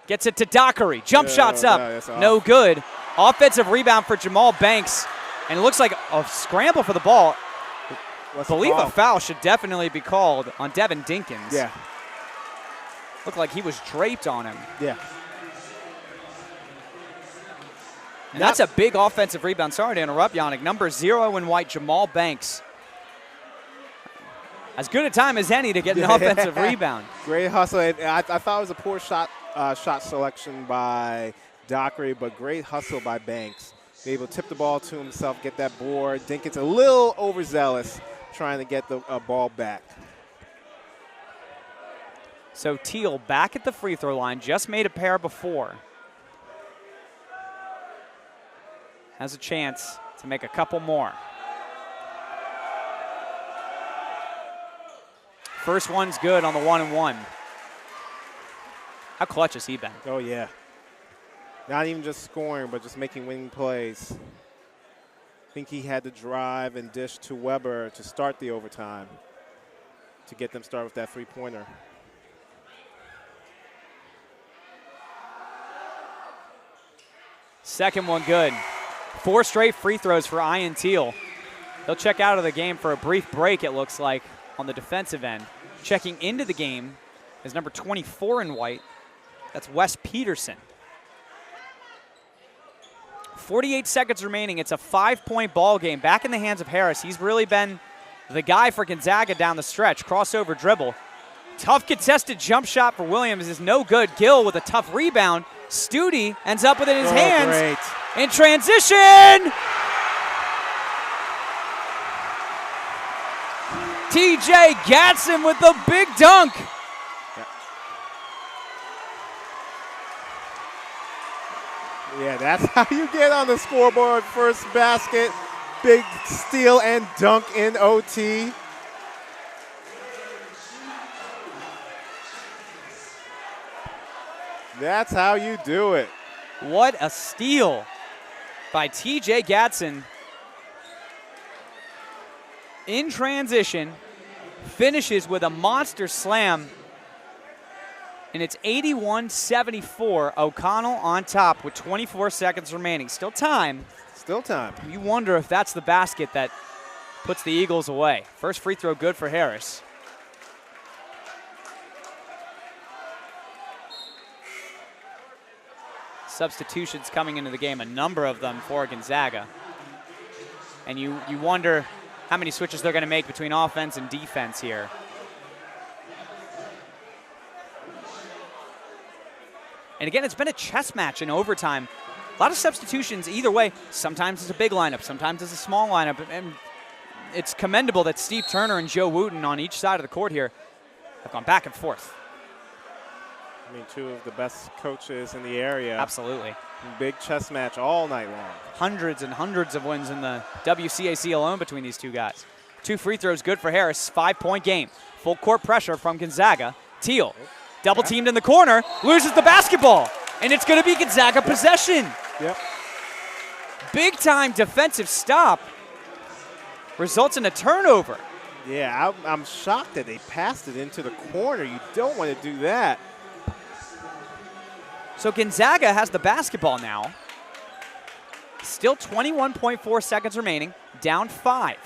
gets it to Dockery. Jump shots up. No good. Offensive rebound for Jamal Banks. And it looks like a scramble for the ball. I believe a foul should definitely be called on Devin Dinkins. Yeah. Looked like he was draped on him. Yeah. And that's a big offensive rebound. Sorry to interrupt, Yannick. Number 0 in white, Jamal Banks. As good a time as any to get an offensive rebound. Great hustle. I thought it was a poor shot selection by Dockery, but great hustle by Banks. Able to tip the ball to himself, get that board. Dinkins a little overzealous trying to get the ball back. So Teal back at the free throw line, just made a pair before. Has a chance to make a couple more. First one's good on the 1-and-1. How clutch has he been? Oh, yeah. Not even just scoring, but just making winning plays. I think he had to drive and dish to Weber to start the overtime to get them started with that three-pointer. Second one good. 4 straight free throws for Ian Teal. He'll check out of the game for a brief break, it looks like, on the defensive end. Checking into the game is number 24 in white. That's Wes Peterson. 48 seconds remaining. It's a 5-point ball game. Back in the hands of Harris. He's really been the guy for Gonzaga down the stretch. Crossover dribble. Tough contested jump shot for Williams is no good. Gill with a tough rebound. Studi ends up with it in his hands. Great. In transition. TJ Gatson with the big dunk. Yeah, that's how you get on the scoreboard. First basket, big steal and dunk in OT. That's how you do it. What a steal by TJ Gatson. In transition, finishes with a monster slam. And it's 81-74. O'Connell on top with 24 seconds remaining. Still time. Still time. You wonder if that's the basket that puts the Eagles away. First free throw good for Harris. substitutions coming into the game, a number of them for Gonzaga. And you wonder how many switches they're going to make between offense and defense here. And again, it's been a chess match in overtime. A lot of substitutions either way. Sometimes it's a big lineup, sometimes it's a small lineup. And it's commendable that Steve Turner and Joe Wooten on each side of the court here have gone back and forth. I mean, two of the best coaches in the area. Absolutely. Big chess match all night long. Hundreds and hundreds of wins in the WCAC alone between these two guys. 2 free throws good for Harris. 5-point game. Full court pressure from Gonzaga. Teal, double teamed in the corner, loses the basketball. And it's going to be Gonzaga possession. Yep. Big time defensive stop. Results in a turnover. Yeah, I'm shocked that they passed it into the corner. You don't want to do that. So Gonzaga has the basketball now. Still 21.4 seconds remaining, down 5.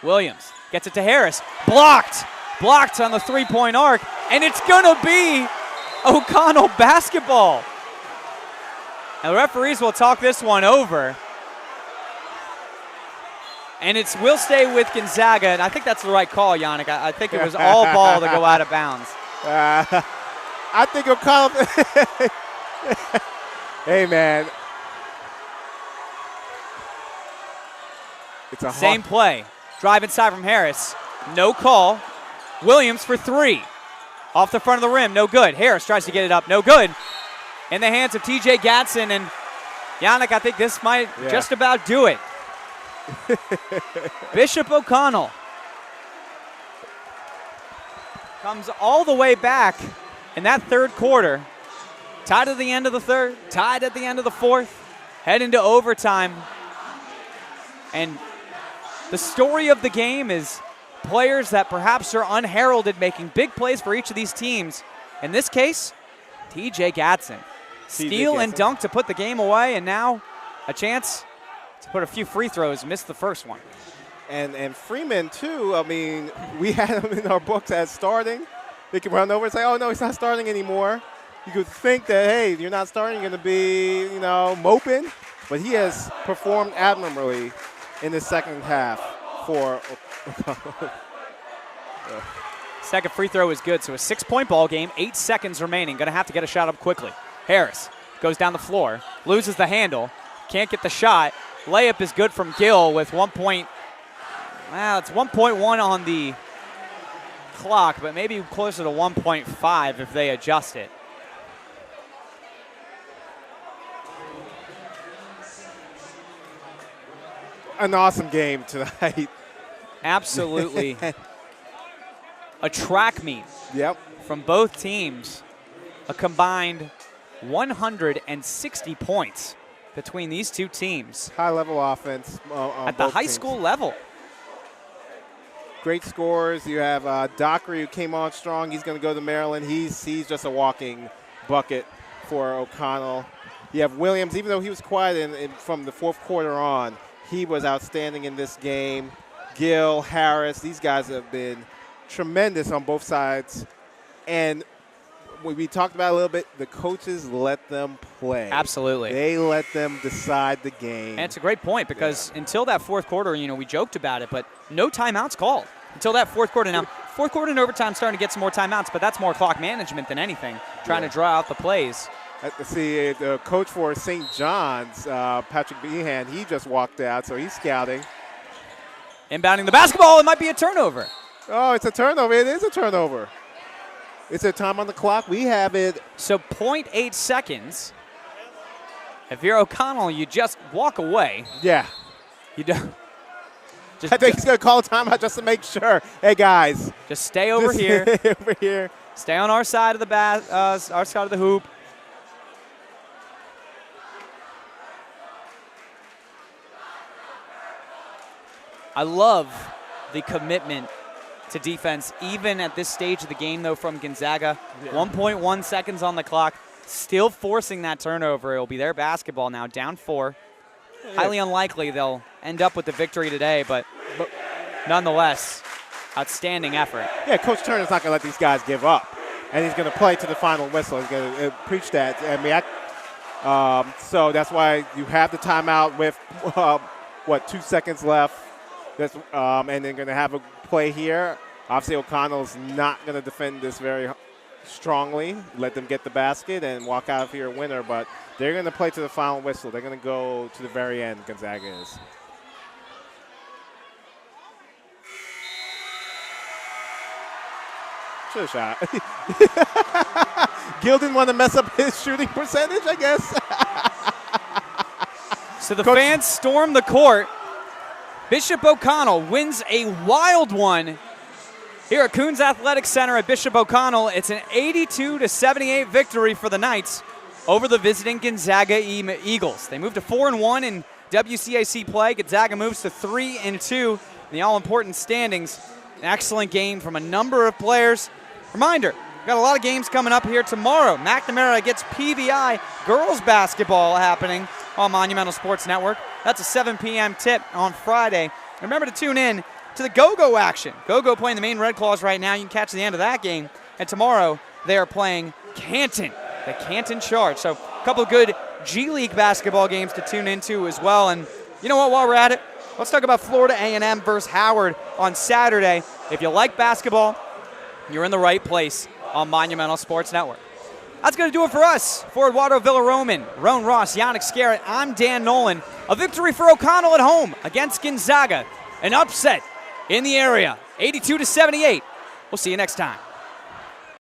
Williams gets it to Harris. Blocked. Blocked on the 3-point arc. And it's going to be O'Connell basketball. And the referees will talk this one over. And will stay with Gonzaga, and I think that's the right call, Yannick. I think it was all ball to go out of bounds. I think O'Connell. Hey, man. It's a same play. Drive inside from Harris. No call. Williams for 3. Off the front of the rim, no good. Harris tries to get it up, no good. In the hands of TJ Gatson, and Yannick, I think this might just about do it. Bishop O'Connell comes all the way back in that third quarter. Tied at the end of the third, tied at the end of the fourth, head into overtime. And the story of the game is players that perhaps are unheralded making big plays for each of these teams. In this case, TJ Gatson. Steal and dunk to put the game away, and now a chance to put a few free throws, missed the first one. And Freeman, too, I mean, we had him in our books as starting. They can run over and say, oh, no, he's not starting anymore. You could think that, hey, you're not starting, you're going to be, moping. But he has performed admirably in the second half for Second free throw is good, so a 6-point ball game, 8 seconds remaining. Going to have to get a shot up quickly. Harris goes down the floor, loses the handle, can't get the shot. Layup is good from Gill with 1 point. Well, it's 1.1 on the clock, but maybe closer to 1.5 if they adjust it. An awesome game tonight. Absolutely. A track meet from both teams. A combined 160 points between these two teams. High-level offense on at the high school level. Great scores. You have Dockery, who came on strong. He's going to go to Maryland. He's just a walking bucket for O'Connell. You have Williams, even though he was quiet from the fourth quarter on, he was outstanding in this game. Gill, Harris, these guys have been tremendous on both sides. And we talked about it a little bit, the coaches let them play. Absolutely. They let them decide the game. And it's a great point because until that fourth quarter, we joked about it, but no timeouts called until that fourth quarter. Now, fourth quarter and overtime starting to get some more timeouts, but that's more clock management than anything, trying to draw out the plays. See, the coach for St. John's, Patrick Behan, he just walked out, so he's scouting. Inbounding the basketball, it might be a turnover. Oh, it's a turnover. It is a turnover. Is there time on the clock? We have it. So 0.8 seconds. If you're O'Connell, you just walk away. Yeah. You don't. I think he's going to call a timeout just to make sure. Hey, guys. Just stay over here. Over here. Stay on our side of the our side of the hoop. I love the commitment to defense, even at this stage of the game, though, from Gonzaga. 1.1 seconds on the clock, still forcing that turnover. It'll be their basketball now, down 4. Highly unlikely they'll end up with the victory today, but nonetheless, Outstanding effort. Yeah, Coach Turner's not going to let these guys give up. And he's going to play to the final whistle. He's going to preach that. I mean, so that's why you have the timeout with, 2 seconds left. And then going to have a play here. Obviously, O'Connell's not going to defend this very strongly. Let them get the basket and walk out of here a winner. But they're going to play to the final whistle. They're going to go to the very end, Gonzaga is. Should have shot. Gill didn't want to mess up his shooting percentage, I guess. So the fans storm the court. Bishop O'Connell wins a wild one here at Coons Athletic Center at Bishop O'Connell. It's an 82-78 victory for the Knights over the visiting Gonzaga Eagles. They moved to 4-1 in WCAC play. Gonzaga moves to 3-2 in the all-important standings. An excellent game from a number of players. Reminder, we've got a lot of games coming up here tomorrow. McNamara gets PVI girls basketball happening on Monumental Sports Network. That's a 7 p.m. tip on Friday. And remember to tune in to the Go-Go action. Go-Go playing the Maine Red Claws right now. You can catch the end of that game. And tomorrow they are playing Canton, the Canton Charge. So a couple of good G League basketball games to tune into as well. And you know what, while we're at it, let's talk about Florida A&M versus Howard on Saturday. If you like basketball, you're in the right place on Monumental Sports Network. That's going to do it for us. For Eduardo Villaroman, Roan Ross, Yannick Scarrett, I'm Dan Nolan. A victory for O'Connell at home against Gonzaga. An upset in the area, 82-78. We'll see you next time.